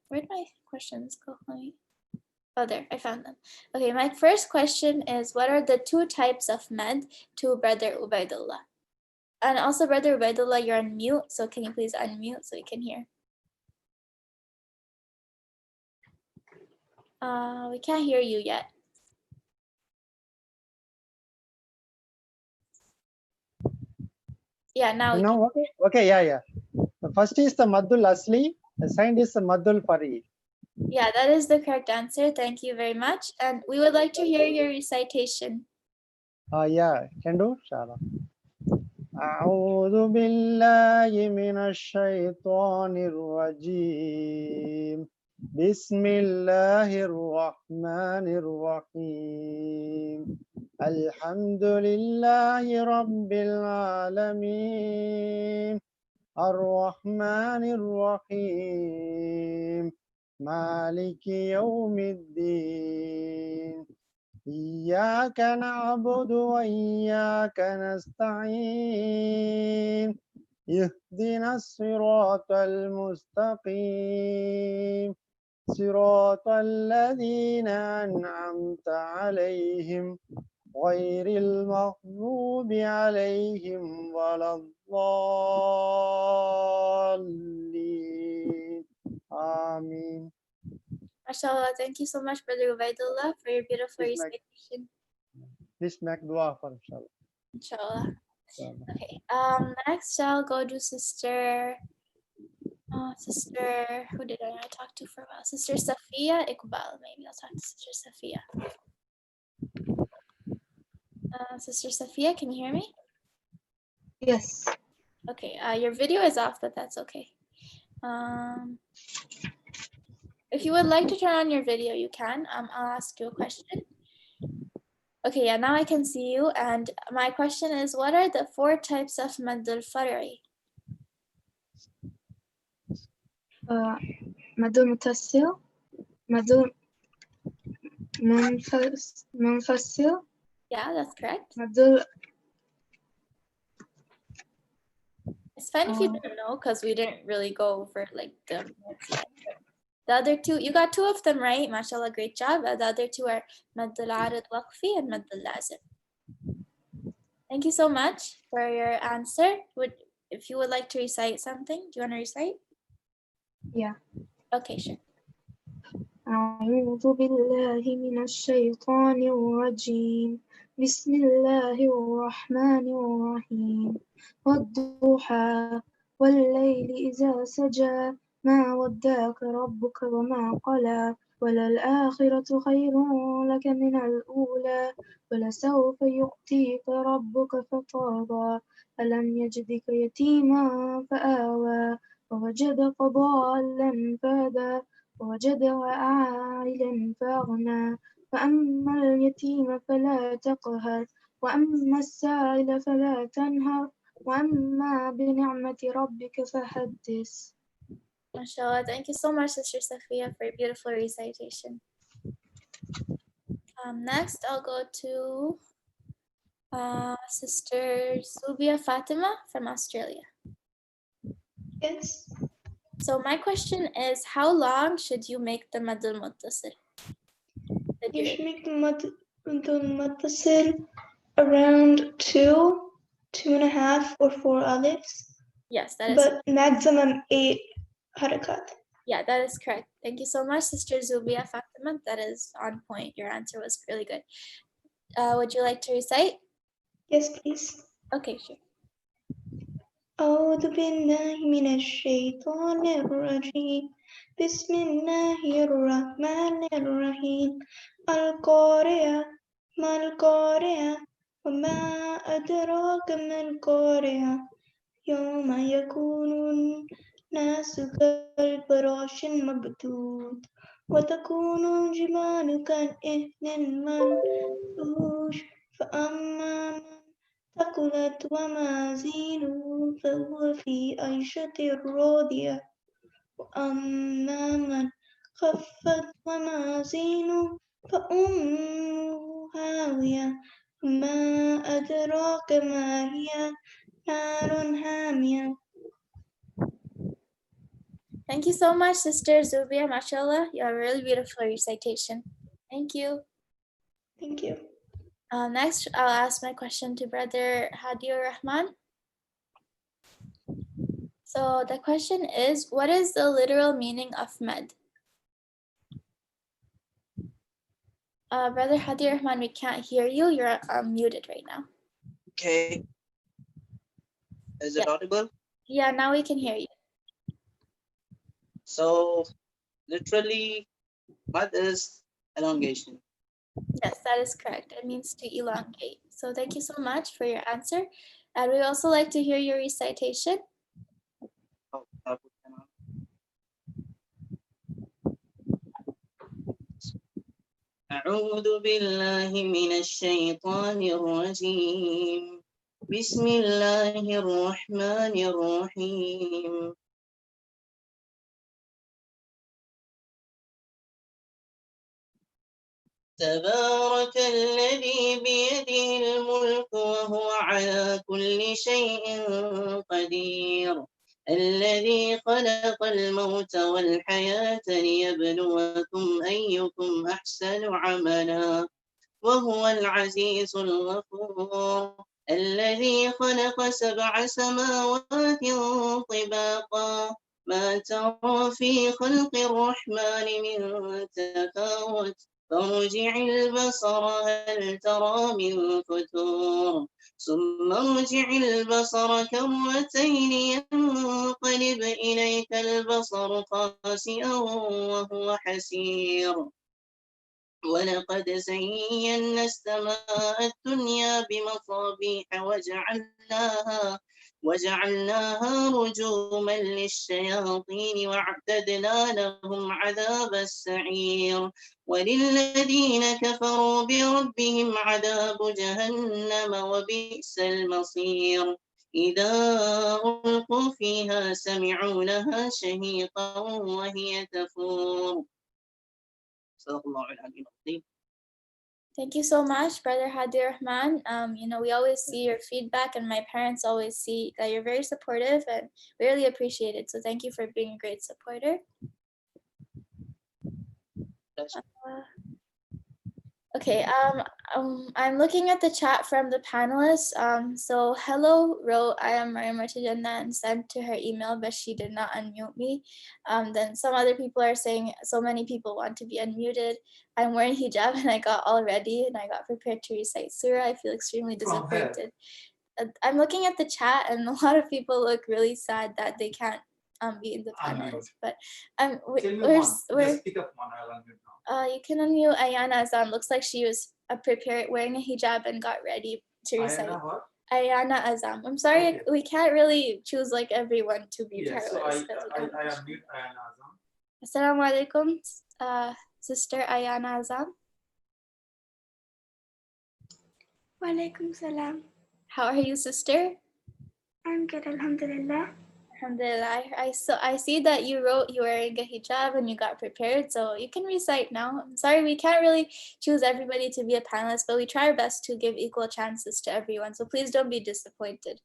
where'd my questions go? Oh, there, I found them. Okay, my first question is, what are the two types of med to Brother Ubaidullah? And also, Brother Ubaidullah, you're on mute, so can you please unmute so we can hear? We can't hear you yet. Yeah, now we can. No, okay, okay, yeah. The first is the Maddul Asli, the second is the Maddul Fari. Yeah, that is the correct answer. Thank you very much. And we would like to hear your recitation. Yeah, can do, inshallah. أعوذ بالله من الشيطان الرجيم بسم الله الرحمن الرحيم الحمد لله رب العالمين الرحمن الرحيم مالك يوم الدين إياك نعبد وإياك نستعين اهدنا الصراط المستقيم صراط الذين أنعمت عليهم غير المغضوب عليهم ولا الضالين آمين. MashaAllah, thank you so much, Brother Ubaidullah, for your beautiful Please make- recitation. Please make dua for inshallah. Inshallah. Inshallah. Okay. Next I'll go to Sister. Sister, who did I not talk to for a while? Sister Safiya Iqbal. Maybe I'll talk to Sister Safiya. Sister Safiya, can you hear me? Yes. Okay. Your video is off, but that's okay. If you would like to turn on your video, you can. I'll ask you a question. Okay, yeah, now I can see you. And my question is, what are the 4 types of Maddul Far'i? Maddul Muttasil, Maddul Munfasil, Yeah, that's correct. Maddul. It's fine if you don't know, because we didn't really go over like the notes yet. The other 2, you got 2 of them right. MashaAllah, great job. The other 2 are Maddul Arid Waqfi and Maddul Lazim. Thank you so much for your answer. If you would like to recite something, do you want to recite? Yeah. Okay, sure. أعوذ بالله من الشيطان الرجيم بسم الله الرحمن الرحيم والضحى والليل إذا سجى ما ودعك ربك وما قلى وللآخرة خير لك من الأولى ولسوف يؤتيك ربك فترضى ألم يجدك يتيما فآوى ووجدك ضالا فهدى ووجدك عائلا فأغنى فأما اليتيم فلا تقهر وأما السائل فلا تنهر وأما بنعمة ربك فحدث. MashaAllah, thank you so much, Sister Safiya, for your beautiful recitation. Next, I'll go to Sister Subia Fatima from Australia. Yes. So my question is, how long should you make the Maddul Muttasil? You should make the Muttasil around 2.5 or 4 alifs. Yes, that is. But maximum 8 harakat. Yeah, that is correct. Thank you so much, Sister Zubia Fatima. That is on point. Your answer was really good. Would you like to recite? Yes, please. Okay, sure. أعوذ بالله من الشيطان الرجيم بسم الله الرحمن الرحيم القارعة ما القارعة وما أدراك ما القارعة يوم يكون الناس كالفراش المبثوث وتكون الجبال كالإهن المنفوش فأما من ثقلت وموازينه فهو في عيشة راضية وأما من خفت وموازينه فأمه هاوية وما أدراك ما هي نار حامية. Thank you so much, Sister Zubia. MashaAllah, you have a really beautiful recitation. Thank you. Thank you. Next, I'll ask my question to Brother Hadiur Rahman. So the question is, what is the literal meaning of med? Brother Hadiur Rahman, we can't hear you. You're muted right now. Okay. Is it audible? Yeah, now we can hear you. So literally, mud is elongation. Yes, that is correct. It means to elongate. So thank you so much for your answer. And we also like to hear your recitation. أعوذ بالله من الشيطان الرجيم بسم الله الرحمن الرحيم تبارك الذي بيده الملك وهو على كل شيء قدير الذي خلق الموت والحياة ليبلوكم أيكم أحسن عملا وهو العزيز الغفور الذي خلق 7 سماوات طباقا ما ترى في خلق الرحمن من تفاوت فارجع البصر هل ترى من فتور ثم ارجع البصر كرتين ينقلب إليك البصر خاسئا وهو حسير ولقد زينا السماء الدنيا بمصابيح وجعلناها رجوما للشياطين واعتدنا لهم عذاب السعير وللذين كفروا بربهم عذاب جهنم وبئس المصير إذا ألقوا فيها سمعوا لها شهيقا وهي تفور. Thank you so much, Brother Hadiur Rahman. We always see your feedback, and my parents always see that you're very supportive, and we really appreciate it. So thank you for being a great supporter. Okay, I'm looking at the chat from the panelists. So Hello wrote, I am Maryam and sent to her email, but she did not unmute me. Then some other people are saying, so many people want to be unmuted. I'm wearing hijab and I got all ready and I got prepared to recite surah. I feel extremely disappointed. I'm looking at the chat and a lot of people look really sad that they can't be in the panelists. But Just pick up one. I'll unmute now. You can unmute Ayana Azam. Looks like she was prepared, wearing a hijab and got ready to recite. Ayana what? Ayana Azam. I'm sorry, okay. We can't really choose like everyone to be panelists. So I unmute Ayana Azam. Assalamu Alaikum, Sister Ayana Azam. Wa alaikum salam. How are you, sister? I'm good, alhamdulillah. Alhamdulillah. I see that you wrote you were wearing a hijab and you got prepared, so you can recite now. I'm sorry, we can't really choose everybody to be a panelist, but we try our best to give equal chances to everyone, so please don't be disappointed.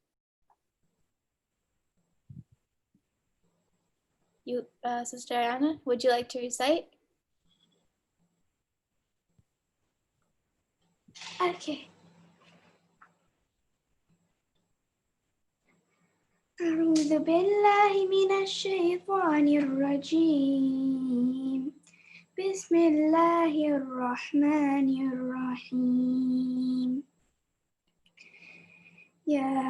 You, Sister Ayana, would you like to recite? Okay. أعوذ بالله من الشيطان الرجيم بسم الله الرحمن الرحيم يا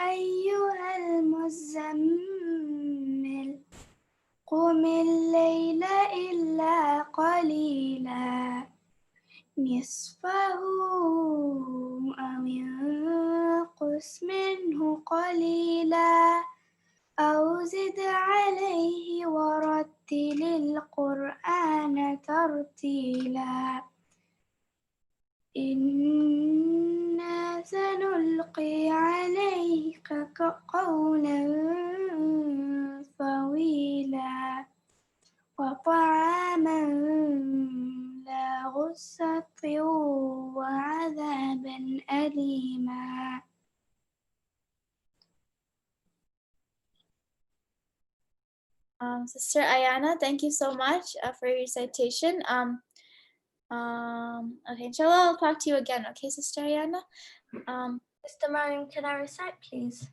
أيها المزمل قم الليل إلا قليلا نصفه أو انقص منه قليلا أو زد عليه ورتل القرآن ترتيلا إنا سنلقي عليك قولا طويلا وطعاما ذا غصة وعذابا أليما. Sister Ayana, thank you so much for your recitation. Okay, inshallah, I'll talk to you again. Okay, Sister Ayana. Mr. Maryam, can I recite, please?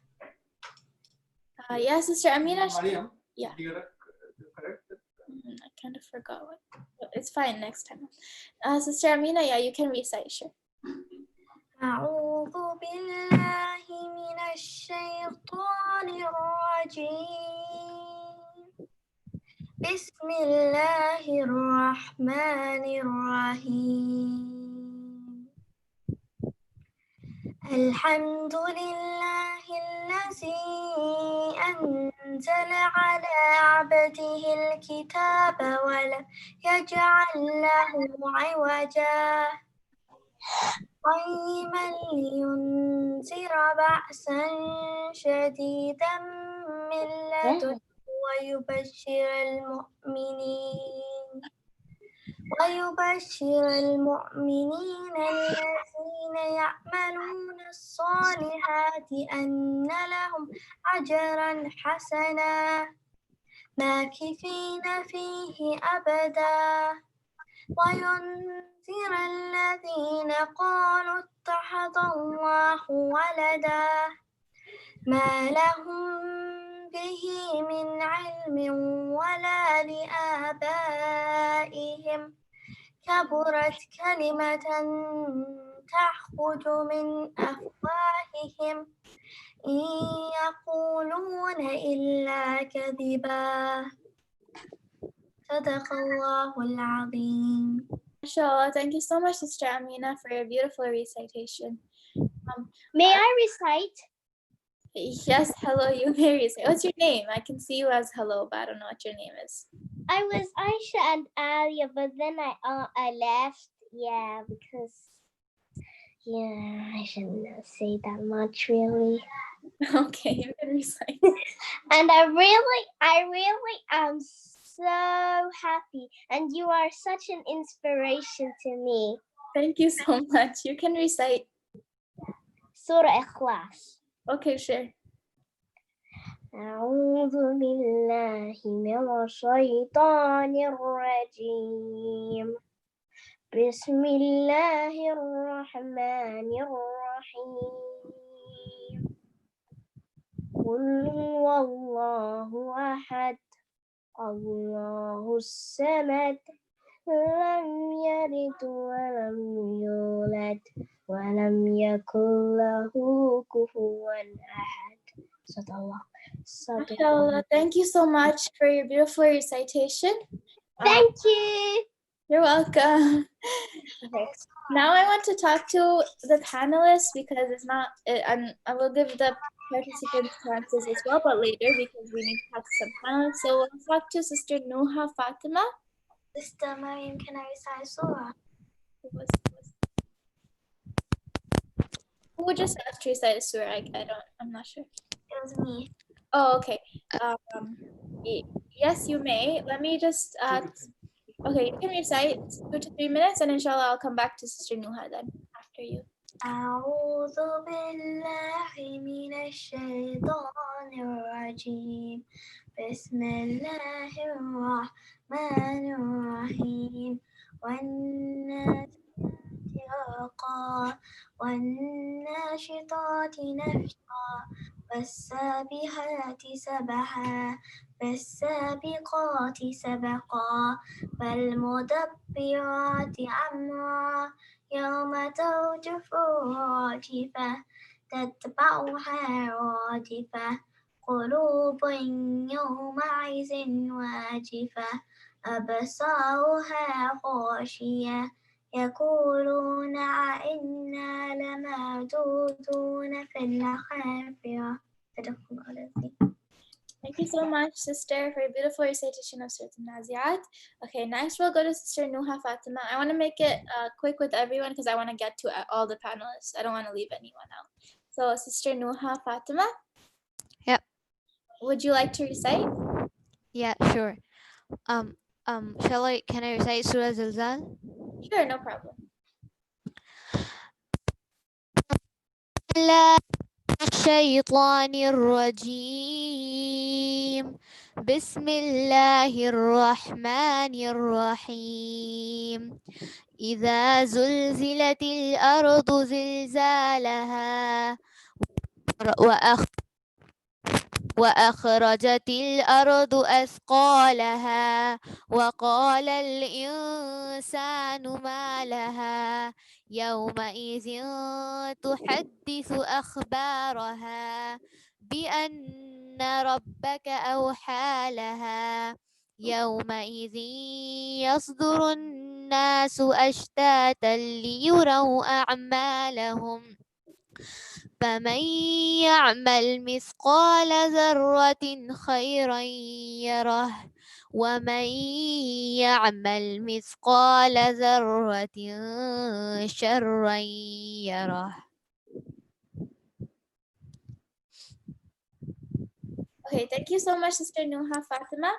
Yeah, Sister Amina. Maryam, Yeah. correct? I kind of forgot what. It's fine next time. Sister Amina, yeah, you can recite, sure. أعوذ بالله من الشيطان الرجيم بسم الله الرحمن الرحيم الحمد لله الذي أنزل على عبده الكتاب ولم يجعل له عوجا قيما لينذر بأسا شديدا من لدنه ويبشر المؤمنين الذين يعملون الصالحات أن لهم أجرا حسنا ماكثين فيه أبدا وينذر الذين قالوا اتخذ الله ولدا ما لهم به من علم ولا لآبائهم كبرت كلمة تخرج من أفواههم إن يقولون إلا كذبا صدق الله العظيم. Inshallah, thank you so much, Sister Amina, for your beautiful recitation. May I recite? Yes, hello, you may recite. What's your name? I can see you as hello, but I don't know what your name is. I was Aisha and Alia, but then I left. Yeah, because I shouldn't say that much really. Okay, you can recite. And I really am so happy, and you are such an inspiration to me. Thank you so much. You can recite. Surah Ikhlas. Okay, sure. أعوذ بالله من الشيطان الرجيم بسم الله الرحمن الرحيم قل هو الله أحد الله الصمد لم يلد ولم يولد ولم يكن له كفوا أحد. Mashallah, thank you so much for your beautiful recitation. Thank you. You're welcome. Okay. Now I want to talk to the panelists because it's not, I will give the participants chances as well, but later because we need to talk to some panelists. So we'll talk to Sister Nuha Fatima. Sister Maryam, can I recite Surah? Who just asked to recite a surah? I'm not sure. It was me. Oh, okay. Yes, you may. Let me just, okay, you can recite 2 to 3 minutes and inshallah I'll come back to Sister Nuha then after you. أعوذ بالله من الشيطان الرجيم بسم الله الرحمن الرحيم والنازلات غرقا والناشطات نشطا والسابحات سبحا فالسابقات سبقا فالمدبرات أمرا يوم ترجف الراجفة تتبعها رادفة قلوب يومئذ واجفة أبصارها خاشية يقولون أئنا لمردودون في الحافرة صدق الله العظيم. Thank you so much, sister, for a beautiful recitation of Surah Al-Nazi'at. Okay, next we'll go to Sister Nuha Fatima. I want to make it quick with everyone because I want to get to all the panelists. I don't want to leave anyone out. So, Sister Nuha Fatima. Yep. Would you like to recite? Yeah, sure. Can I recite Surah Zilzal? Sure, no problem. الشيطان الرجيم بسم الله الرحمن الرحيم إذا زلزلت الأرض زلزالها وأخرجت الأرض أثقالها وقال الإنسان ما لها يومئذ تحدث أخبارها بأن ربك أوحى لها يومئذ يصدر الناس أشتاتا ليروا أعمالهم فمن يعمل مثقال ذرة خيرا يره ومن يعمل مثقال ذرة شرا يره. Okay, thank you so much, Sister Nuha Fatima.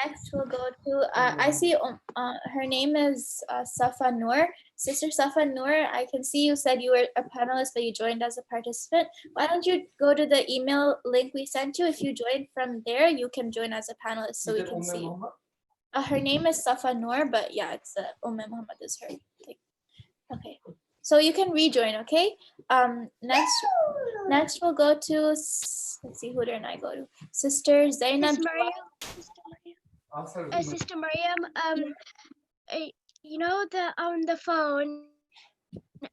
Next, we'll go to, I see her name is Safa Noor. Sister Safa Noor, I can see you said you were a panelist, but you joined as a participant. Why don't you go to the email link we sent you? If you join from there, you can join as a panelist so we can see you. Her name is Safa Noor, but yeah, it's Muhammad is her thing. Okay, so you can rejoin, okay? Next we'll go to, let's see, who did I go to? Sister Zainab. Sister Maryam, you know on the phone,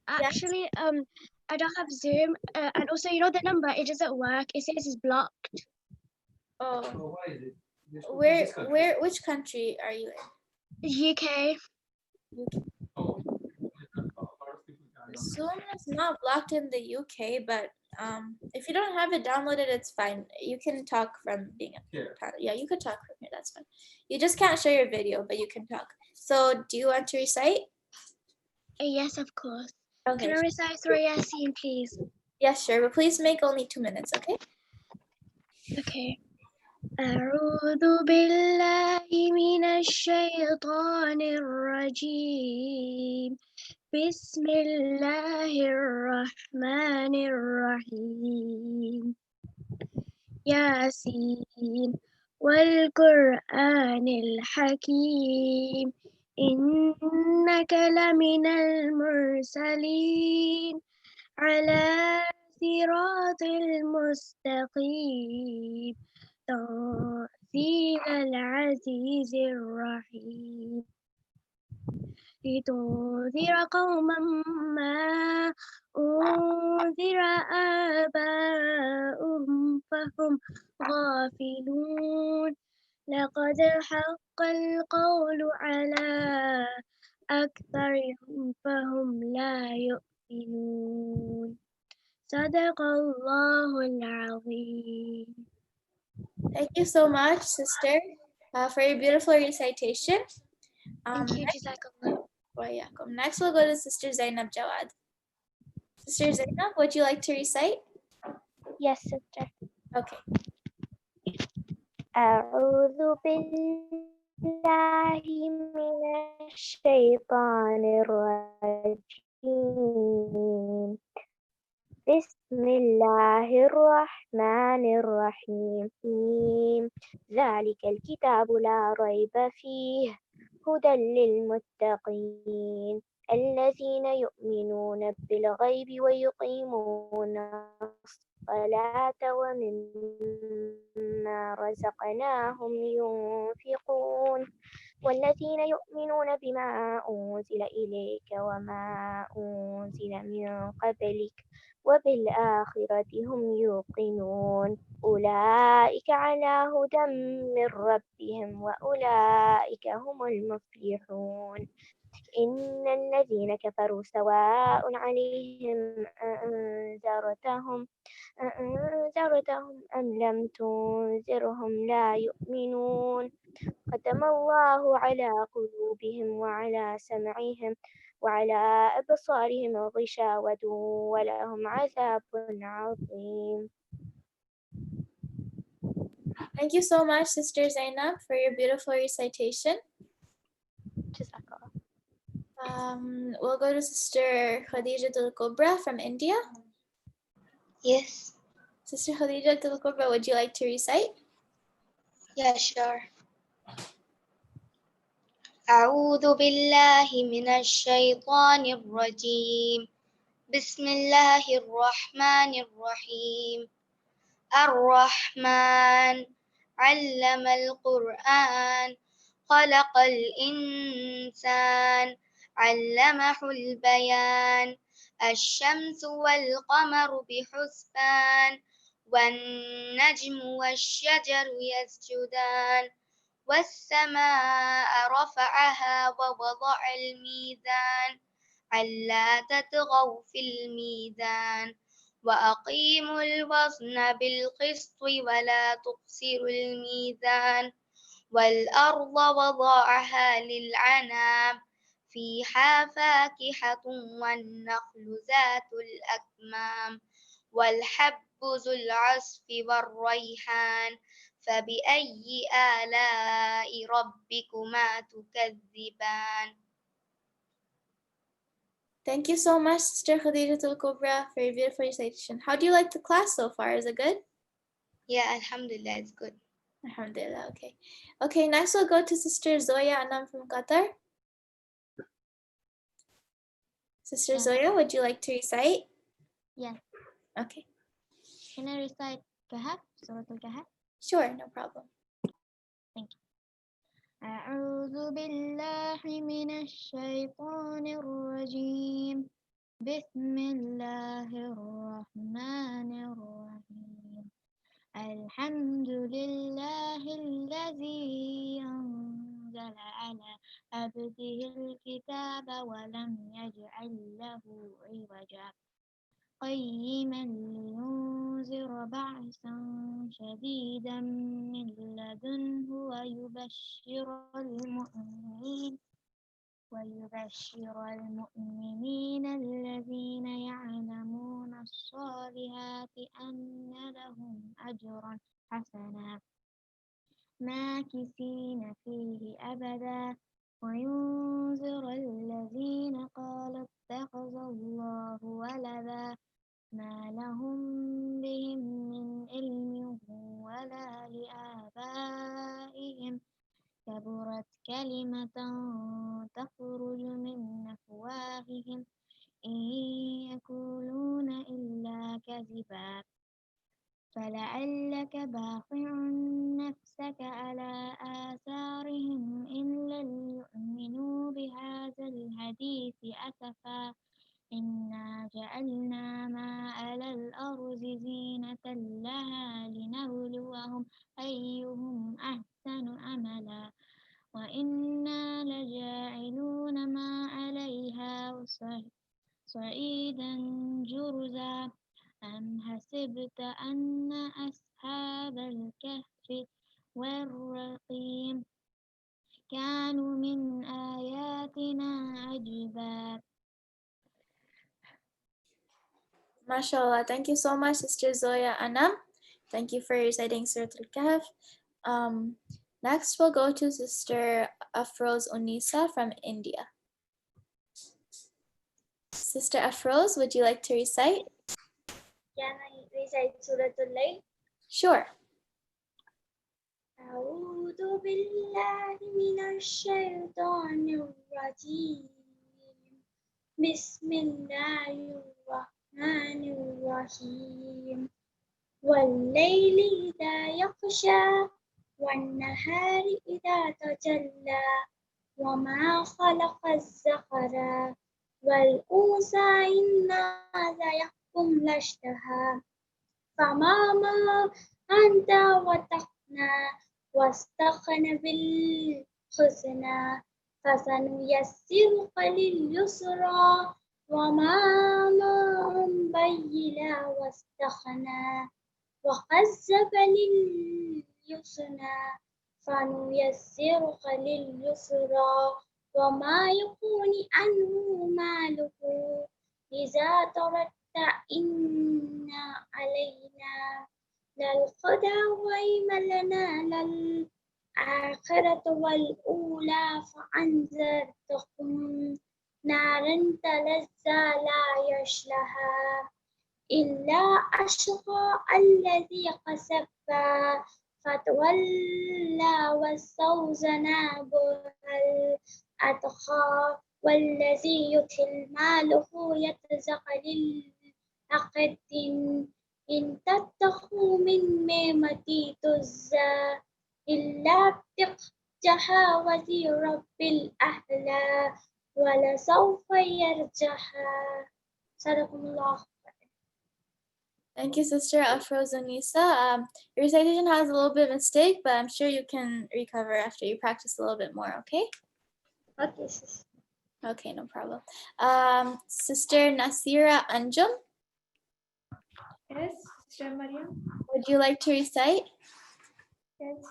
actually, I don't have Zoom, and also, you know, the number, it doesn't work. It says it's blocked. Oh, which country are you in? UK. Zoom is not blocked in the UK, but if you don't have it downloaded, it's fine. You can talk from being a panel. Yeah, you could talk from here. That's fine. You just can't show your video, but you can talk. So, do you want to recite? Yes, of course. Okay. Can I recite Surah Yasin, please? Yes, sure. But please make only 2 minutes, okay? Okay. أعوذ بالله من الشيطان الرجيم بسم الله الرحمن الرحيم ياسين والقرآن الحكيم إنك لمن المرسلين على صراط المستقيم تنزيل العزيز الرحيم لتنذر قوما ما أنذر آباؤهم فهم غافلون لقد حق القول على أكثرهم فهم لا يؤمنون صدق الله العظيم. Thank you so much, sister, for your beautiful recitation. Thank you, Jazakallah. Next, we'll go to Sister Zainab Jawad. Sister Zainab, would you like to recite? Yes, sister. Okay. أعوذ بالله من الشيطان الرجيم الله الرحمن الرحيم ذلك الكتاب لا ريب فيه هدى للمتقين الذين يؤمنون بالغيب ويقيمون الصلاة ومما رزقناهم ينفقون والذين يؤمنون بما أنزل إليك وما أنزل من قبلك وبالآخرة هم يوقنون أولئك على هدى من ربهم وأولئك هم المفلحون إن الذين كفروا سواء عليهم أنذرتهم أم لم تنذرهم لا يؤمنون ختم الله على قلوبهم وعلى سمعهم وعلى أبصارهم غشاوة ولهم عذاب عظيم. Thank you so much, Sister Zainab, for your beautiful recitation. We'll go to Sister Khadija Kubra from India. Yes. Sister Khadija Kubra, would you like to recite? Yeah, sure. أعوذ بالله من الشيطان الرجيم. بسم الله الرحمن الرحيم. الرحمن علم القرآن خلق الإنسان علمه البيان الشمس والقمر بحسبان والنجم والشجر يسجدان والسماء رفعها ووضع الميزان ألا تطغوا في الميزان وأقيموا الوزن بالقسط ولا تخسروا الميزان والأرض وضعها للعنام فيها فاكهة والنخل ذات الأكمام والحب ذو العصف والريحان فبأي آلاء ربكما تكذبان. Thank you so much, Sister Khadija Kubra, for your beautiful recitation. How do you like the class so far? Is it good? Yeah, Alhamdulillah, it's good. Alhamdulillah, okay. Okay, next we'll go to Sister Zoya Anam from Qatar. Sister Zoya, would you like to recite? Yes. Okay. Can I recite Kahf, Surah Al-Kahf? Sure, no problem. Thank you. أعوذ بالله من الشيطان الرجيم بسم الله الرحمن الرحيم الحمد لله الذي أنزل على عبده الكتاب ولم يجعل له عوجا قيما لينذر بأسا شديدا من لدنه ويبشر المؤمنين الذين يعلمون الصالحات أن لهم أجرا حسنا ماكثين فيه أبدا وينذر الذين قالوا اتخذ الله ولدا ما لهم بهم من علم ولا لآبائهم كبرت كلمة تخرج من أفواههم إن يقولون إلا كذبا فلعلك باخع نفسك على آثارهم إن لم يؤمنوا بهذا الحديث أسفا إنا جعلنا ما على الأرض زينة لها لنبلوهم أيهم أحسن عملا وإنا لجاعلون ما عليها صعيدا جرزا أم حسبت أن أصحاب الكهف والرقيم كانوا من آياتنا عجبا. MashaAllah. Thank you so much, Sister Zoya Anam. Thank you for reciting Surah Al-Kahf. Next, we'll go to Sister Afroz Unisa from India. Sister Afroz, would you like to recite? Can I recite Surah Al-Layl? Sure. أعوذ بالله من الشيطان الرجيم بسم الله الرحمن الرحيم والليل إذا يغشى والنهار إذا تجلى وما خلق الذكر والأنثى إن هذا يحكم لاشتهى فما أنت وتقنى واستخن بالحسنى فسنيسرك لليسرى وما بيلا واستخنى وكذب للحسنى فنيسرك لليسرى وما يغني عنه ماله إذا تردى إن علينا للهدى وإن لنا للآخرة والأولى فأنذرتكم نارا تلظى لا يصلاها إلا أشقى الذي كسب فتولى واستوزن الأتقى والذي يؤتي ماله يتزكى للأقد إن تتقوا من نعمتي تجزى إلا ابتغاء رب الأعلى ولسوف يرجعها. صدق الله. Thank you, Sister Afrozanisa. Your recitation has a little bit of mistake, but I'm sure you can recover after you practice a little bit more, okay? Okay, sis. Okay, no problem. Sister Nasira Anjum. Yes, Sister Maryam. Would you like to recite? Yes.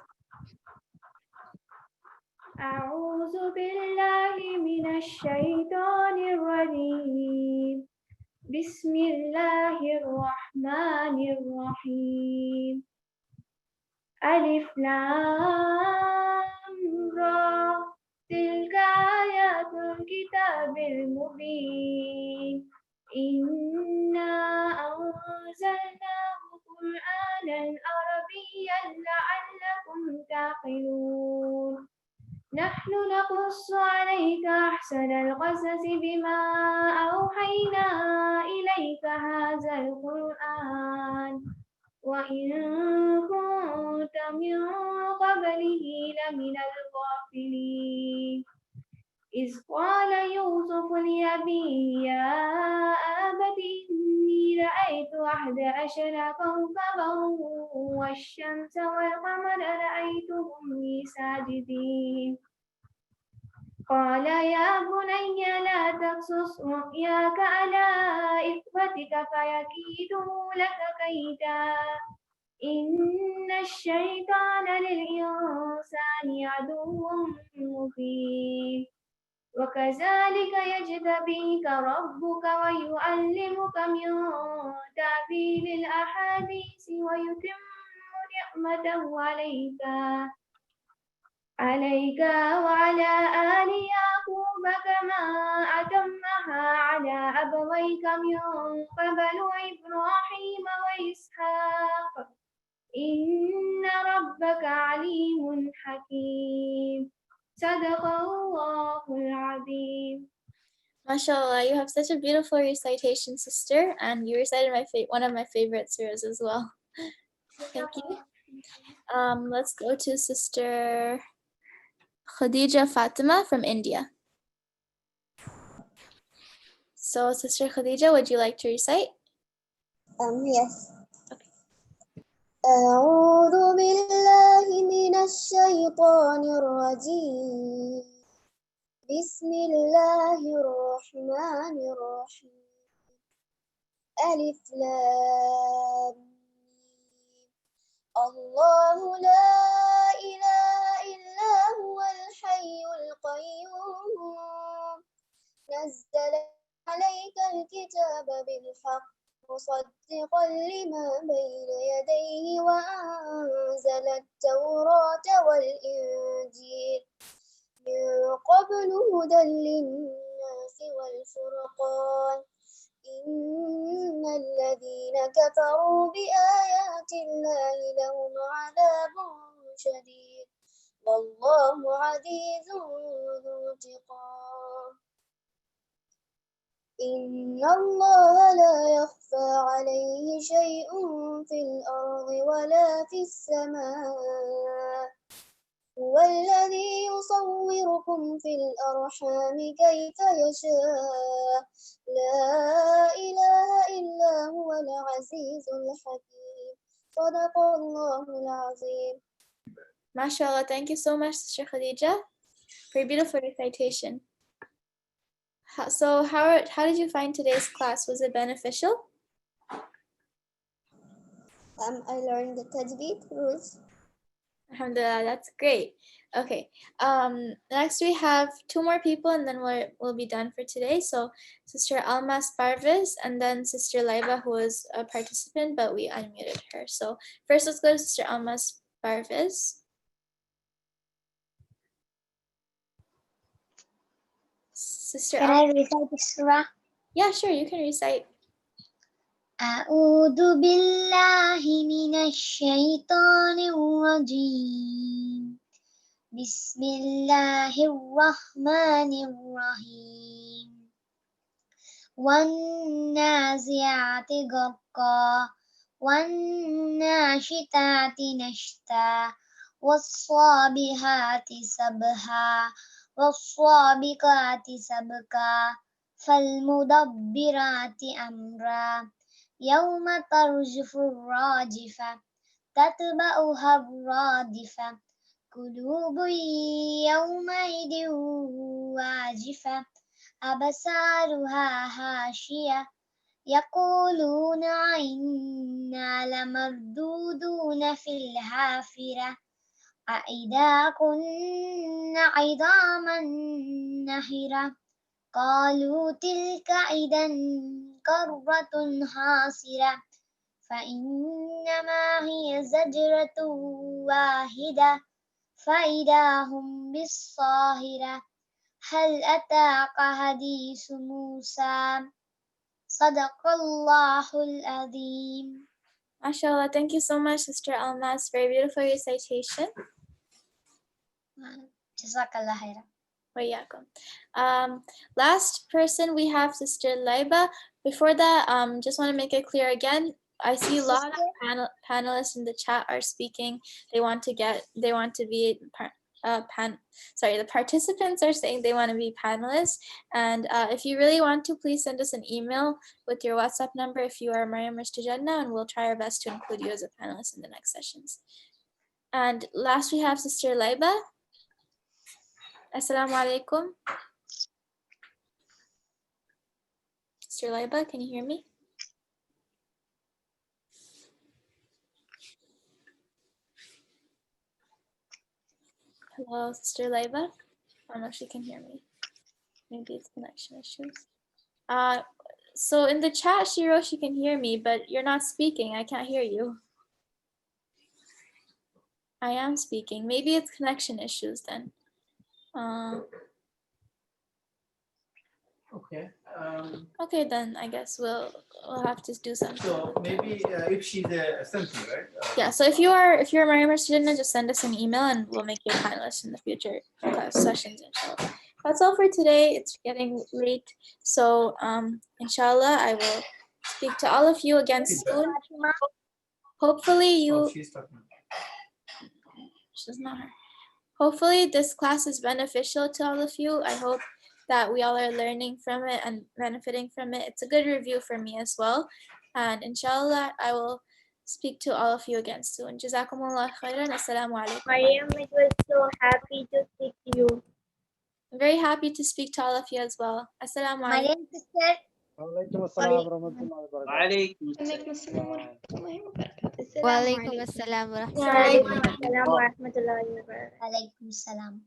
أعوذ بالله من الشيطان الرجيم بسم الله الرحمن الرحيم ألف لام را تلك آيات الكتاب المبين إنا أنزلناه قرآنا عربيا لعلكم تعقلون نحن نقص عليك أحسن القصص بما أوحينا إليك هذا القرآن وإن كنت من قبله لمن الغافلين إذ قال يوسف لأبيه يا أبت إني رأيت 11 كوكبا والشمس والقمر رأيتهم لي ساجدين قال يا بني لا تقصص رؤياك على إخوتك فيكيدوا لك كيدا إن الشيطان للإنسان عدو مبين وكذلك يجتبيك ربك ويعلمك من تأويل الأحاديث ويتم نعمته عليك وعلى آل يعقوب كما أتمها على أبويك من قبل إبراهيم وإسحاق إن ربك عليم حكيم صدق الله العظيم. MashaAllah, you have such a beautiful recitation, sister, and you recited one of my favorite surahs as well. Thank you. Let's go to Sister Khadija Fatima from India. So, Sister Khadija, would you like to recite? Yes. أعوذ بالله من الشيطان الرجيم بسم الله الرحمن الرحيم ألف لام الله لا إله إلا هو الحي القيوم نزل عليك الكتاب بالحق مصدقا لما بين يديه وأنزل التوراة والإنجيل من قبل هدى للناس والفرقان إن الذين كفروا بآيات الله لهم عذاب شديد والله عزيز ذو انتقام إن الله لا يخفى عليه شيء في الأرض ولا في السماء هو الذي يصوركم في الأرحام كيف يشاء لا إله إلا هو العزيز الحكيم صدق الله العظيم. MashaAllah, thank you so much, Sister Khadija, for your beautiful recitation. So how did you find today's class? Was it beneficial? I learned the Tajweed rules. Alhamdulillah, that's great. Okay. Next we have two more people and then we'll be done for today. So Sister Almas Parviz and then Sister Laiba, who is a participant, but we unmuted her. So first let's go to Sister Almas Parviz. Sister Can I recite the surah? Yeah, sure, you can recite. أعوذ بالله من الشيطان الرجيم بسم الله الرحمن الرحيم والنازعات غرقا والناشطات نشطا والصابحات سبحا والصابقات سبقا فالمدبرات أمرا يوم ترجف الراجفة تتبعها الرادفة قلوب يومئذ واجفة أبصارها هاشية يقولون إنا لمردودون في الحافرة أإذا كنا عظاما نخرة قالوا تلك إذا كرة خاسرة فإنما هي زجرة واحدة فإذا هم بالصاهرة هل أتاك حديث موسى صدق الله العظيم. MashaAllah, thank you so much, Sister Almas. Very beautiful recitation. Jazakallah khairan. Last person we have Sister Laiba. Before that, just want to make it clear again. I see a lot of panelists in the chat are speaking. They want to be the participants are saying they want to be panelists. And if you really want to, please send us an email with your WhatsApp number if you are Maryam or Jannah, and we'll try our best to include you as a panelist in the next sessions. And last we have Sister Laiba. Assalamu Alaikum. Sister Laiba, can you hear me? Hello, Sister Laiba. I don't know if she can hear me. Maybe it's connection issues. So in the chat, she wrote she can hear me, but you're not speaking. I can't hear you. I am speaking. Maybe it's connection issues then. Okay. Okay, then I guess we'll have to do something. So maybe if she's a something, right? Yeah. So if you're a Maryam student, just send us an email and we'll make you a panelist in the future class sessions. Inshallah. That's all for today. It's getting late, so inshallah I will speak to all of you again soon. Hopefully you. Oh, she's talking. She's not her. Hopefully this class is beneficial to all of you. I hope that we all are learning from it and benefiting from it. It's a good review for me as well. And inshallah, I will speak to all of you again soon. Jazakumullah khairan. Assalamu alaikum. Maryam, it was so happy to speak to you. I'm very happy to speak to all of you as well. Assalamu alaikum. Maryam sister. Walaikum assalam warahmatullahi wabarakatuh. Walaikum assalam wa rahmatullahi wa barakatuh. Wa alaikum assalam wa rahmatullahi wa barakatuh. Alaikum salam.